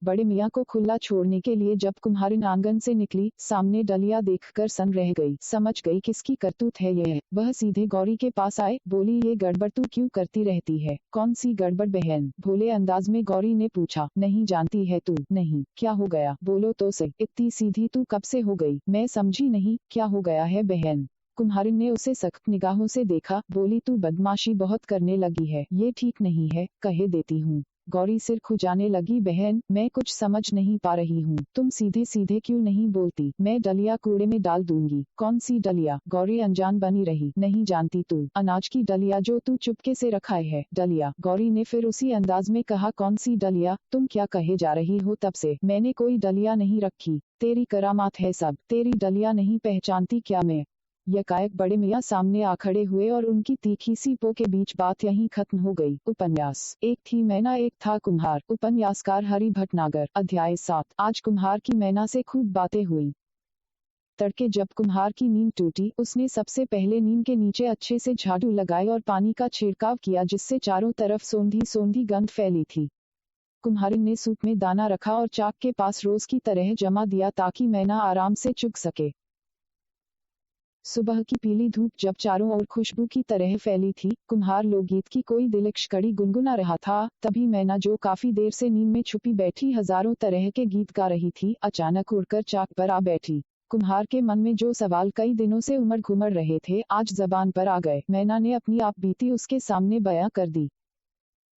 [SPEAKER 1] बड़े मियाँ को खुला छोड़ने के लिए जब कुम्हारिन आंगन से निकली, सामने डलिया देखकर सन रह गई, समझ गई किसकी करतूत है यह। वह सीधे गौरी के पास आए, बोली, ये गड़बड़ तू क्यों करती रहती है? कौन सी गड़बड़ बहन? भोले अंदाज में गौरी ने पूछा। नहीं जानती है तू? नहीं। क्या हो गया? बोलो तो सही, इतनी सीधी तू कब से हो गई? मैं समझी नहीं, क्या हो गया है बहन? कुम्हारिन ने उसे सख्त निगाहों से देखा, बोली, तू बदमाशी बहुत करने लगी है, ये ठीक नहीं है, कहे देती हूँ। गौरी सिर खुजाने लगी, बहन मैं कुछ समझ नहीं पा रही हूँ, तुम सीधे सीधे क्यों नहीं बोलती? मैं डलिया कूड़े में डाल दूंगी। कौन सी डलिया? गौरी अनजान बनी रही। नहीं जानती तू? अनाज की डलिया जो तू चुपके से रखाए है। डलिया? गौरी ने फिर उसी अंदाज में कहा, कौन सी डलिया? तुम क्या कहे जा रही हो? तब से मैंने कोई डलिया नहीं रखी, तेरी करामात है सब, तेरी डलिया नहीं पहचानती क्या मैं? यकायक बड़े मियाँ सामने आ खड़े हुए और उनकी तीखी सी पो के बीच बात यहीं खत्म हो गई। उपन्यास एक थी मैना एक था कुम्हार। उपन्यासकार हरि भटनागर। अध्याय 7। आज कुम्हार की मैना से खूब बातें हुई। तड़के जब कुम्हार की नींद टूटी, उसने सबसे पहले नींद के नीचे अच्छे से झाड़ू लगाए और पानी का छिड़काव किया, जिससे चारों तरफ सोंधी सोंधी गंध फैली थी। कुम्हारिन ने सूप में दाना रखा और चाक के पास रोज की तरह जमा दिया ताकि मैना आराम से चुग सके। सुबह की पीली धूप जब चारों ओर खुशबू की तरह फैली थी, कुम्हार लोकगीत की कोई दिलकश कड़ी गुनगुना रहा था, तभी मैना जो काफी देर से नींद में छुपी बैठी हजारों तरह के गीत गा रही थी, अचानक उड़कर चाक पर आ बैठी। कुम्हार के मन में जो सवाल कई दिनों से उमड़ घुमड़ रहे थे, आज जबान पर आ गए। मैना ने अपनी आप बीती उसके सामने बयां कर दी।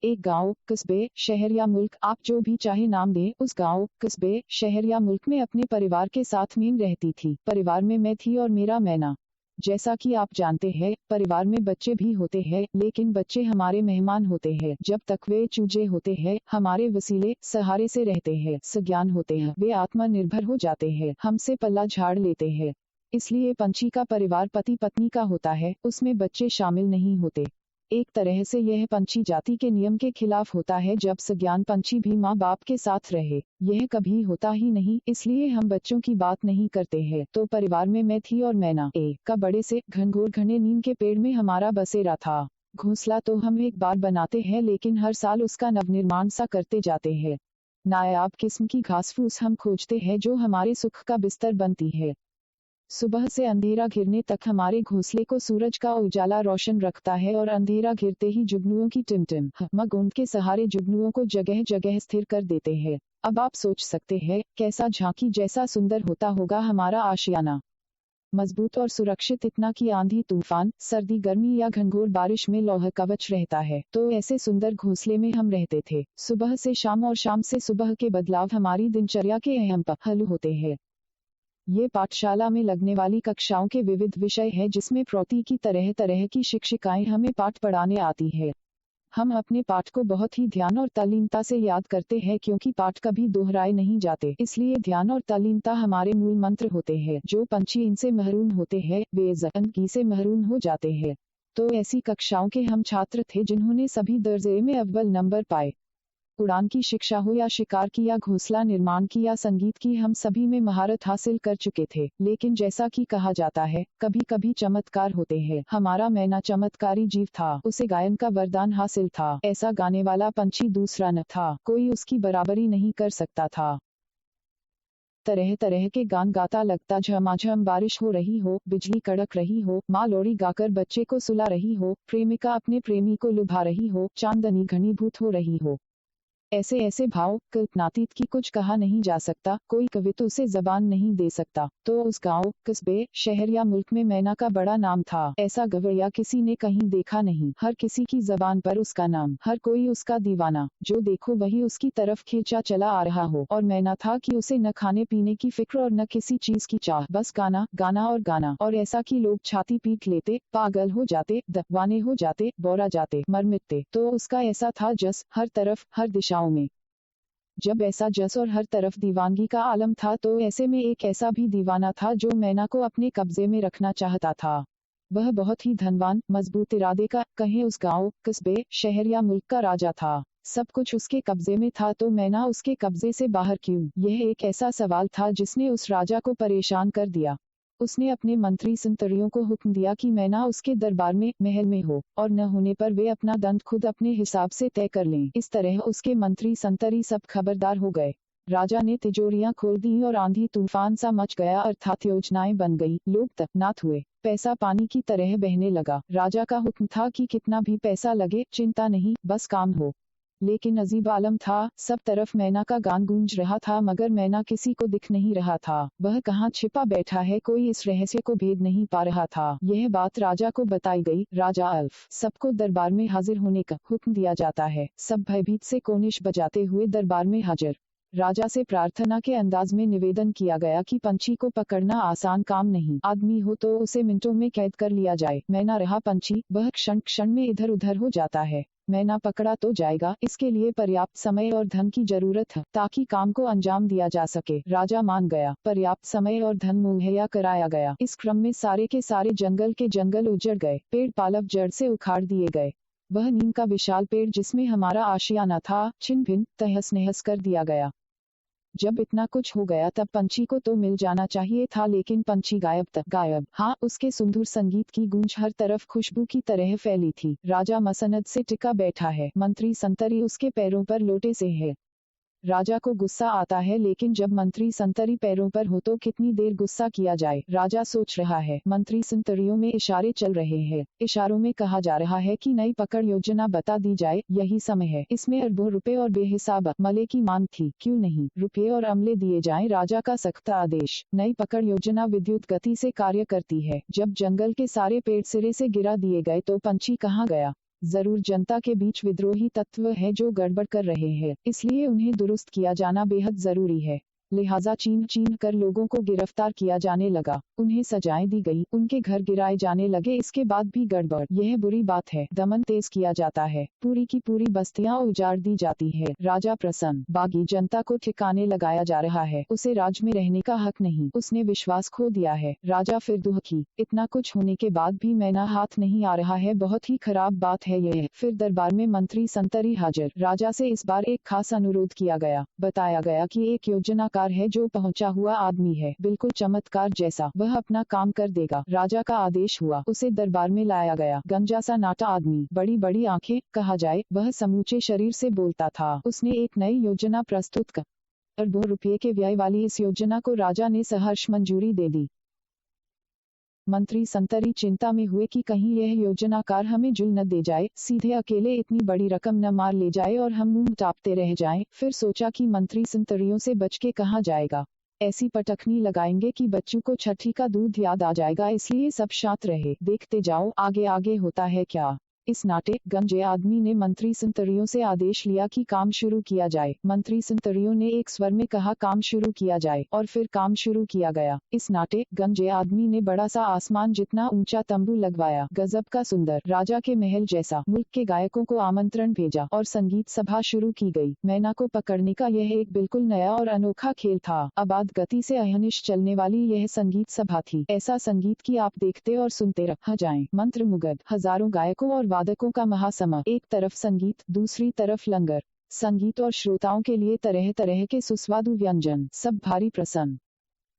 [SPEAKER 1] एक गांव, कस्बे, शहर या मुल्क, आप जो भी चाहे नाम दें, उस गांव, कस्बे, शहर या मुल्क में अपने परिवार के साथ मीन रहती थी। परिवार में मैं थी और मेरा मैना। जैसा कि आप जानते हैं, परिवार में बच्चे भी होते हैं, लेकिन बच्चे हमारे मेहमान होते हैं। जब तक वे चूजे होते हैं, हमारे वसीले सहारे से रहते हैं, सज्ञान होते हैं, वे आत्मनिर्भर हो जाते हैं, हमसे पल्ला झाड़ लेते हैं। इसलिए पंछी का परिवार पति पत्नी का होता है, उसमें बच्चे शामिल नहीं होते। एक तरह से यह पंछी जाति के नियम के खिलाफ होता है। जब सज्ञान पंछी भी माँ बाप के साथ रहे, यह कभी होता ही नहीं, इसलिए हम बच्चों की बात नहीं करते हैं। तो परिवार में मैं थी और मैना का बड़े से घनघोर घने नीम के पेड़ में हमारा बसेरा था। घोंसला तो हम एक बार बनाते हैं, लेकिन हर साल उसका नवनिर्माण सा करते जाते हैं। नायाब किस्म की घास फूस हम खोजते हैं जो हमारे सुख का बिस्तर बनती है। सुबह से अंधेरा घिरने तक हमारे घोंसले को सूरज का उजाला रोशन रखता है और अंधेरा घिरते ही जुगनुओं की टिमटिम मगोंद के सहारे जुगनुओं को जगह जगह स्थिर कर देते हैं। अब आप सोच सकते हैं कैसा झांकी जैसा सुंदर होता होगा हमारा आशियाना। मजबूत और सुरक्षित इतना कि आंधी तूफान, सर्दी गर्मी या घनघोर बारिश में लौह कवच रहता है। तो ऐसे सुंदर घोंसले में हम रहते थे। सुबह से शाम और शाम से सुबह के बदलाव हमारी दिनचर्या के अहम पहलू होते हैं। ये पाठशाला में लगने वाली कक्षाओं के विविध विषय है, जिसमें प्रौति की तरह तरह की शिक्षिकाएं हमें पाठ पढ़ाने आती है। हम अपने पाठ को बहुत ही ध्यान और तल्लीनता से याद करते हैं, क्योंकि पाठ कभी दोहराए नहीं जाते। इसलिए ध्यान और तल्लीनता हमारे मूल मंत्र होते हैं। जो पंछी इनसे महरूम होते हैं, वे ज़िंदगी से महरूम हो जाते हैं। तो ऐसी कक्षाओं के हम छात्र थे जिन्होंने सभी दर्जे में अव्वल नंबर पाए। उड़ान की शिक्षा हो या शिकार की या घोंसला निर्माण की या संगीत की, हम सभी में महारत हासिल कर चुके थे। लेकिन जैसा कि कहा जाता है, कभी कभी चमत्कार होते हैं। हमारा मैना चमत्कारी जीव था। उसे गायन का वरदान हासिल था। ऐसा गाने वाला पंछी दूसरा न था। कोई उसकी बराबरी नहीं कर सकता था। तरह तरह के गान गाता लगता, झमाझम बारिश हो रही हो, बिजली कड़क रही हो, माँ लोरी गाकर बच्चे को सुला रही हो, प्रेमिका अपने प्रेमी को लुभा रही हो, चांदनी घनीभूत हो रही हो। ऐसे ऐसे भाव कल्पनातीत की कुछ कहा नहीं जा सकता। कोई कवि तो उसे जबान नहीं दे सकता। तो उस गांव, कस्बे, शहर या मुल्क में मैना का बड़ा नाम था। ऐसा गवैया किसी ने कहीं देखा नहीं। हर किसी की जबान पर उसका नाम, हर कोई उसका दीवाना। जो देखो वही उसकी तरफ खींचा चला आ रहा हो। और मैना था कि उसे न खाने पीने की फिक्र और न किसी चीज की चाह, बस गाना गाना और गाना। और ऐसा कि लोग छाती पीट लेते, पागल हो जाते, दीवाने हो जाते, बौरा जाते, मर मिटते। तो उसका ऐसा था जस, हर तरफ हर दिशाओं में। जब ऐसा जस और हर तरफ दीवानगी का आलम था, तो ऐसे में एक ऐसा भी दीवाना था जो मैना को अपने कब्जे में रखना चाहता था। वह बहुत ही धनवान, मजबूत इरादे का, कहें उस गांव, कस्बे, शहर या मुल्क का राजा था। सब कुछ उसके कब्जे में था, तो मैना उसके कब्जे से बाहर क्यों? यह एक ऐसा सवाल था जिसने उस राजा को परेशान कर दिया। उसने अपने मंत्री संतरियों को हुक्म दिया कि मैना उसके दरबार में, महल में हो, और न होने पर वे अपना दंड खुद अपने हिसाब से तय कर लें। इस तरह उसके मंत्री संतरी सब खबरदार हो गए। राजा ने तिजोरियां खोल दी और आंधी तूफान सा मच गया, अर्थात योजनाएं बन गई। लोग तैनात हुए। पैसा पानी की तरह बहने लगा। राजा का हुक्म था कि कितना भी पैसा लगे, चिंता नहीं, बस काम हो। लेकिन अजीब आलम था, सब तरफ मैना का गान गूंज रहा था, मगर मैना किसी को दिख नहीं रहा था। वह कहाँ छिपा बैठा है, कोई इस रहस्य को भेद नहीं पा रहा था। यह बात राजा को बताई गई। राजा अल्फ सबको दरबार में हाजिर होने का हुक्म दिया जाता है। सब भयभीत से कोनिश बजाते हुए दरबार में हाजिर। राजा से प्रार्थना के अंदाज में निवेदन किया गया कि पंछी को पकड़ना आसान काम नहीं। आदमी हो तो उसे मिनटों में कैद कर लिया जाए। मैना रहा पंछी, वह क्षण क्षण में इधर उधर हो जाता है। मैना पकड़ा तो जाएगा, इसके लिए पर्याप्त समय और धन की जरूरत है, ताकि काम को अंजाम दिया जा सके। राजा मान गया। पर्याप्त समय और धन मुहैया कराया गया। इस क्रम में सारे के सारे जंगल के जंगल उजड़ गए। पेड़ पालव जड़ से उखाड़ दिए गए। वह नीम का विशाल पेड़ जिसमें हमारा आशियाना था, छिन्न भिन्न तहस नहस कर दिया गया। जब इतना कुछ हो गया तब पंछी को तो मिल जाना चाहिए था, लेकिन पंछी गायब। हाँ, उसके सुमधुर संगीत की गूंज हर तरफ खुशबू की तरह फैली थी। राजा मसनद से टिका बैठा है। मंत्री संतरी उसके पैरों पर लोटे से है। राजा को गुस्सा आता है, लेकिन जब मंत्री संतरी पैरों पर हो तो कितनी देर गुस्सा किया जाए। राजा सोच रहा है। मंत्री संतरियों में इशारे चल रहे हैं। इशारों में कहा जा रहा है कि नई पकड़ योजना बता दी जाए, यही समय है। इसमें अरबों रुपए और बेहिसाब अमले की मांग थी। क्यों नहीं, रुपये और अमले दिए जाएं। राजा का सख्त आदेश। नई पकड़ योजना विद्युत गति से कार्य करती है। जब जंगल के सारे पेड़ सिरे से गिरा दिए गए तो पंछी कहाँ गया? जरूर जनता के बीच विद्रोही तत्व है जो गड़बड़ कर रहे हैं, इसलिए उन्हें दुरुस्त किया जाना बेहद जरूरी है। लिहाजा छीन कर लोगों को गिरफ्तार किया जाने लगा, उन्हें सजाएं दी गई, उनके घर गिराए जाने लगे। इसके बाद भी गड़बड़, यह बुरी बात है। दमन तेज किया जाता है, पूरी की पूरी बस्तियां उजाड़ दी जाती है। राजा प्रसन्न, बागी जनता को ठिकाने लगाया जा रहा है, उसे राज में रहने का हक नहीं, उसने विश्वास खो दिया है। राजा फिर दुखी, इतना कुछ होने के बाद भी मैना हाथ नहीं आ रहा है, बहुत ही खराब बात है यह। फिर दरबार में मंत्री संतरी हाजिर, राजा से इस बार एक खास अनुरोध किया गया। बताया गया कि एक योजनाकार है जो पहुंचा हुआ आदमी है, बिल्कुल चमत्कार जैसा, वह अपना काम कर देगा। राजा का आदेश हुआ, उसे दरबार में लाया गया। गंजा सा नाटा आदमी, बड़ी बड़ी आंखें, कहा जाए वह समूचे शरीर से बोलता था। उसने एक नई योजना प्रस्तुत कर अरबों रुपये के व्यय वाली इस योजना को राजा ने सहर्ष मंजूरी दे दी। मंत्री संतरी चिंता में हुए कि कहीं यह योजनाकार हमें जुल न दे जाए, सीधे अकेले इतनी बड़ी रकम न मार ले जाए और हम मुंह टापते रह जाएं। फिर सोचा कि मंत्री संतरियों से बच के कहाँ जाएगा, ऐसी पटखनी लगाएंगे कि बच्चों को छठी का दूध याद आ जाएगा, इसलिए सब शांत रहे। देखते जाओ आगे आगे होता है क्या। इस नाटे गंजे आदमी ने मंत्री संतरियों से आदेश लिया कि काम शुरू किया जाए। मंत्री संतरियों ने एक स्वर में कहा काम शुरू किया जाए, और फिर काम शुरू किया गया। इस नाटे गंजे आदमी ने बड़ा सा आसमान जितना ऊंचा तंबू लगवाया, गजब का सुंदर, राजा के महल जैसा। मुल्क के गायकों को आमंत्रण भेजा और संगीत सभा शुरू की गई। मैना को पकड़ने का यह एक बिल्कुल नया और अनोखा खेल था। अबाध गति से अहनिश चलने वाली यह संगीत सभा थी, ऐसा संगीत कि आप देखते और सुनते रह जाएं। मंत्र मुग्ध, हजारों गायकों और वादकों का महासमर, एक तरफ संगीत, दूसरी तरफ लंगर, संगीत और श्रोताओं के लिए तरह तरह के सुस्वादु व्यंजन, सब भारी प्रसन्न।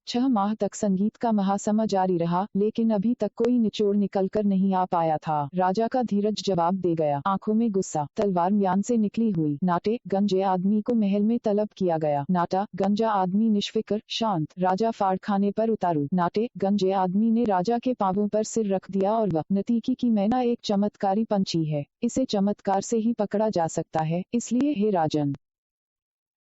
[SPEAKER 1] 6 माह तक संगीत का महासमर जारी रहा, लेकिन अभी तक कोई निचोड़ निकल कर नहीं आ पाया था। राजा का धीरज जवाब दे गया, आंखों में गुस्सा, तलवार म्यान से निकली हुई। नाटे गंजे आदमी को महल में तलब किया गया। नाटा गंजा आदमी निष्फिक्र, शांत, राजा फाड़ खाने पर उतारू। नाटे गंजे आदमी ने राजा के पांवों पर सिर रख दिया और वह नतीकी की मैना एक चमत्कारी पंछी है, इसे चमत्कार से ही पकड़ा जा सकता है, इसलिए हे राजन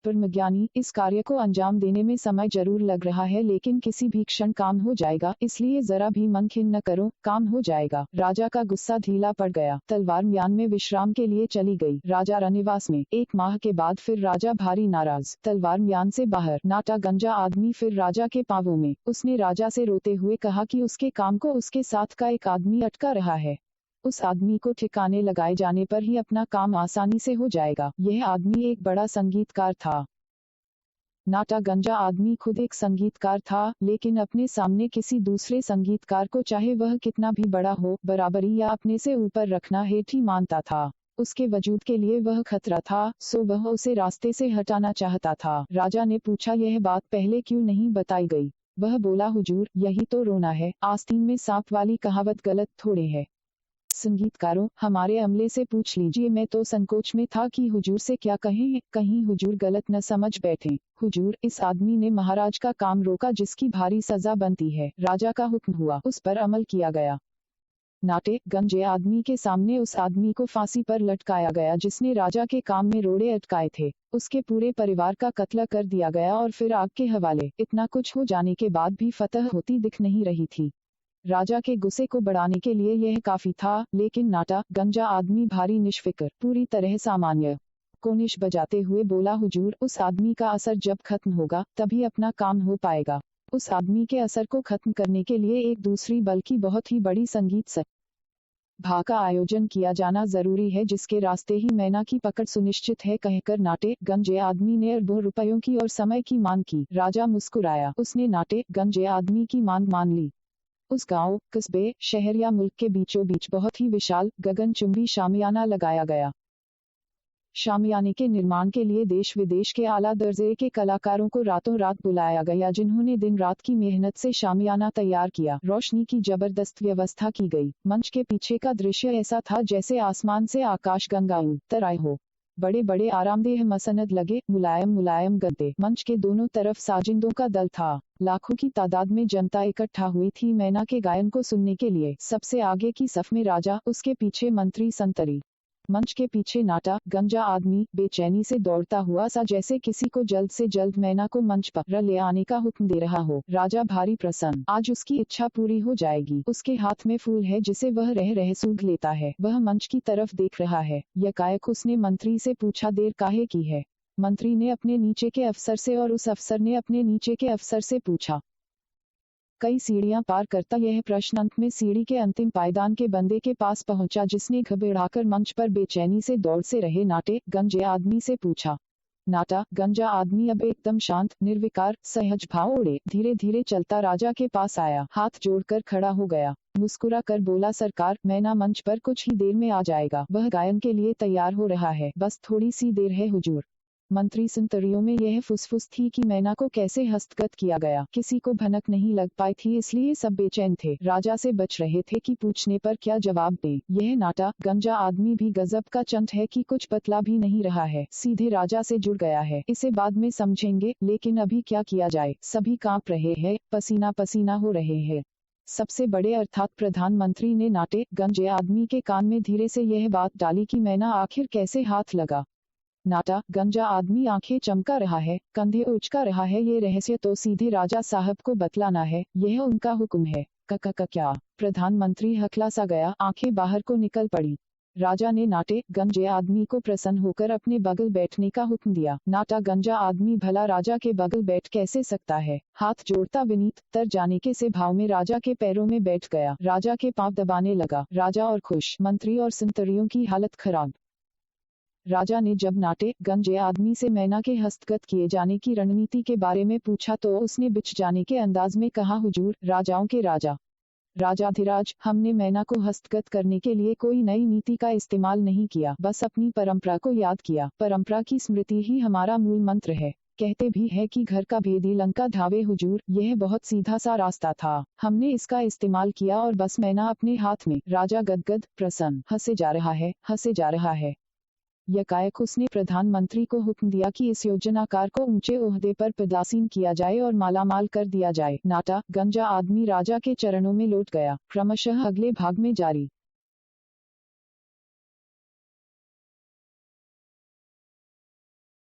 [SPEAKER 1] ब्रह्मज्ञानी, इस कार्य को अंजाम देने में समय जरूर लग रहा है, लेकिन किसी भी क्षण काम हो जाएगा, इसलिए जरा भी मन खिन्न न करो, काम हो जाएगा। राजा का गुस्सा ढीला पड़ गया, तलवार म्यान में विश्राम के लिए चली गई। राजा रनिवास में 1 माह के बाद फिर राजा भारी नाराज, तलवार म्यान से बाहर। नाटा गंजा आदमी फिर राजा के पांवों में। उसने राजा से रोते हुए कहा कि उसके काम को उसके साथ का एक आदमी अटका रहा है, उस आदमी को ठिकाने लगाए जाने पर ही अपना काम आसानी से हो जाएगा। यह आदमी एक बड़ा संगीतकार था। नाटा गंजा आदमी खुद एक संगीतकार था, लेकिन अपने सामने किसी दूसरे संगीतकार को, चाहे वह कितना भी बड़ा हो, बराबरी या अपने से ऊपर रखना हेठ ही मानता था। उसके वजूद के लिए वह खतरा था, सो वह उसे रास्ते से हटाना चाहता था। राजा ने पूछा, यह बात पहले क्यों नहीं बताई गई? वह बोला, हुजूर, यही तो रोना है, आस्तीन में सांप वाली कहावत गलत थोड़े है। संगीतकारों, हमारे अमले से पूछ लीजिए, मैं तो संकोच में था कि हुजूर से क्या कहें, कहीं हुजूर गलत न समझ बैठें। हुजूर, इस आदमी ने महाराज का काम रोका, जिसकी भारी सजा बनती है। राजा का हुक्म हुआ, उस पर अमल किया गया। नाटे गंजे आदमी के सामने उस आदमी को फांसी पर लटकाया गया जिसने राजा के काम में रोड़े अटकाए थे। उसके पूरे परिवार का कत्ल कर दिया गया और फिर आग के हवाले। इतना कुछ हो जाने के बाद भी फतह होती दिख नहीं रही थी। राजा के गुस्से को बढ़ाने के लिए यह काफी था, लेकिन नाटा गंजा आदमी भारी निष्फिक्र, पूरी तरह सामान्य कोनिश बजाते हुए बोला, हुजूर, उस आदमी का असर जब खत्म होगा तभी अपना काम हो पाएगा। उस आदमी के असर को खत्म करने के लिए एक दूसरी बल्कि बहुत ही बड़ी संगीत सभा का आयोजन किया जाना जरूरी है, जिसके रास्ते ही मैना की पकड़ सुनिश्चित है। कहकर नाटे गंजे आदमी ने अरबों रुपयों की और समय की मांग की। राजा मुस्कुराया, उसने नाटे गंजे आदमी की मांग मान ली। उस गांव, कस्बे, शहर या मुल्क के बीचों बीच बहुत ही विशाल गगनचुंबी शामियाना लगाया गया। शामियाने के निर्माण के लिए देश विदेश के आला दर्जे के कलाकारों को रातों रात बुलाया गया, जिन्होंने दिन रात की मेहनत से शामियाना तैयार किया। रोशनी की जबरदस्त व्यवस्था की गई। मंच के पीछे का दृश्य ऐसा था जैसे आसमान से आकाश गंगा उतर आए हो। बड़े बड़े आरामदेह मसनद लगे, मुलायम मुलायम गद्दे। मंच के दोनों तरफ साजिंदों का दल था। लाखों की तादाद में जनता इकट्ठा हुई थी मैना के गायन को सुनने के लिए। सबसे आगे की सफ में राजा, उसके पीछे मंत्री संतरी, मंच के पीछे नाटा गंजा आदमी बेचैनी से दौड़ता हुआ सा, जैसे किसी को जल्द से जल्द मैना को मंच पर ले आने का हुक्म दे रहा हो। राजा भारी प्रसन्न, आज उसकी इच्छा पूरी हो जाएगी। उसके हाथ में फूल है जिसे वह रह रह सूंघ लेता है। वह मंच की तरफ देख रहा है। यकायक उसने मंत्री से पूछा, देर काहे की है? मंत्री ने अपने नीचे के अफसर से और उस अफसर ने अपने नीचे के अफसर से पूछा। कई सीढ़ियां पार करता यह प्रश्न अंत में सीढ़ी के अंतिम पायदान के बंदे के पास पहुंचा, जिसने घबराकर मंच पर बेचैनी से दौड़ से रहे नाटे गंजे आदमी से पूछा। नाटा गंजा आदमी अब एकदम शांत, निर्विकार, सहज भाव ओढ़े धीरे धीरे चलता राजा के पास आया, हाथ जोड़कर खड़ा हो गया, मुस्कुरा कर बोला, सरकार, मैना मंच पर कुछ ही देर में आ जाएगा। वह गायन के लिए तैयार हो रहा है, बस थोड़ी सी देर है हुजूर। मंत्री संतरियों में यह फुसफुस थी कि मैना को कैसे हस्तगत किया गया। किसी को भनक नहीं लग पाई थी, इसलिए सब बेचैन थे, राजा से बच रहे थे कि पूछने पर क्या जवाब दे। यह नाटा गंजा आदमी भी गजब का चंट है कि कुछ बतला भी नहीं रहा है, सीधे राजा से जुड़ गया है। इसे बाद में समझेंगे, लेकिन अभी क्या किया जाए। सभी कांप रहे हैं, पसीना पसीना हो रहे हैं। सबसे बड़े अर्थात प्रधानमंत्री ने नाटे गंजे आदमी के कान में धीरे से यह बात डाली कि मैना आखिर कैसे हाथ लगा। नाटा गंजा आदमी आंखें चमका रहा है, कंधे उचका रहा है, ये रहस्य तो सीधे राजा साहब को बतलाना है, यह उनका हुक्म है। का क्या? प्रधानमंत्री हकला सा गया, आंखें बाहर को निकल पड़ी। राजा ने नाटे गंजे आदमी को प्रसन्न होकर अपने बगल बैठने का हुक्म दिया। नाटा गंजा आदमी भला राजा के बगल बैठ कैसे सकता है? हाथ जोड़ता विनीत तर जाने के से भाव में राजा के पैरों में बैठ गया, राजा के पांव दबाने लगा। राजा और खुश, मंत्री और संतरियों की हालत खराब। राजा ने जब नाटे गंजे आदमी से मैना के हस्तगत किए जाने की रणनीति के बारे में पूछा तो उसने बिछ जाने के अंदाज में कहा, हुजूर, राजाओं के राजा, राजाधिराज, हमने मैना को हस्तगत करने के लिए कोई नई नीति का इस्तेमाल नहीं किया, बस अपनी परंपरा को याद किया। परंपरा की स्मृति ही हमारा मूल मंत्र है। कहते भी है कि घर का भेदी लंका धावे हुजूर, यह बहुत सीधा सा रास्ता था, हमने इसका इस्तेमाल किया और बस मैना अपने हाथ में। राजा गदगद प्रसन्न हंसे जा रहा है, हंसे जा रहा है। यकायक उसने प्रधानमंत्री को हुक्म दिया कि इस योजनाकार को ऊंचे ओहदे पर पदासीन किया जाए और मालामाल कर दिया जाए। नाटा गंजा आदमी राजा के चरणों में लौट गया। क्रमशः अगले भाग में जारी।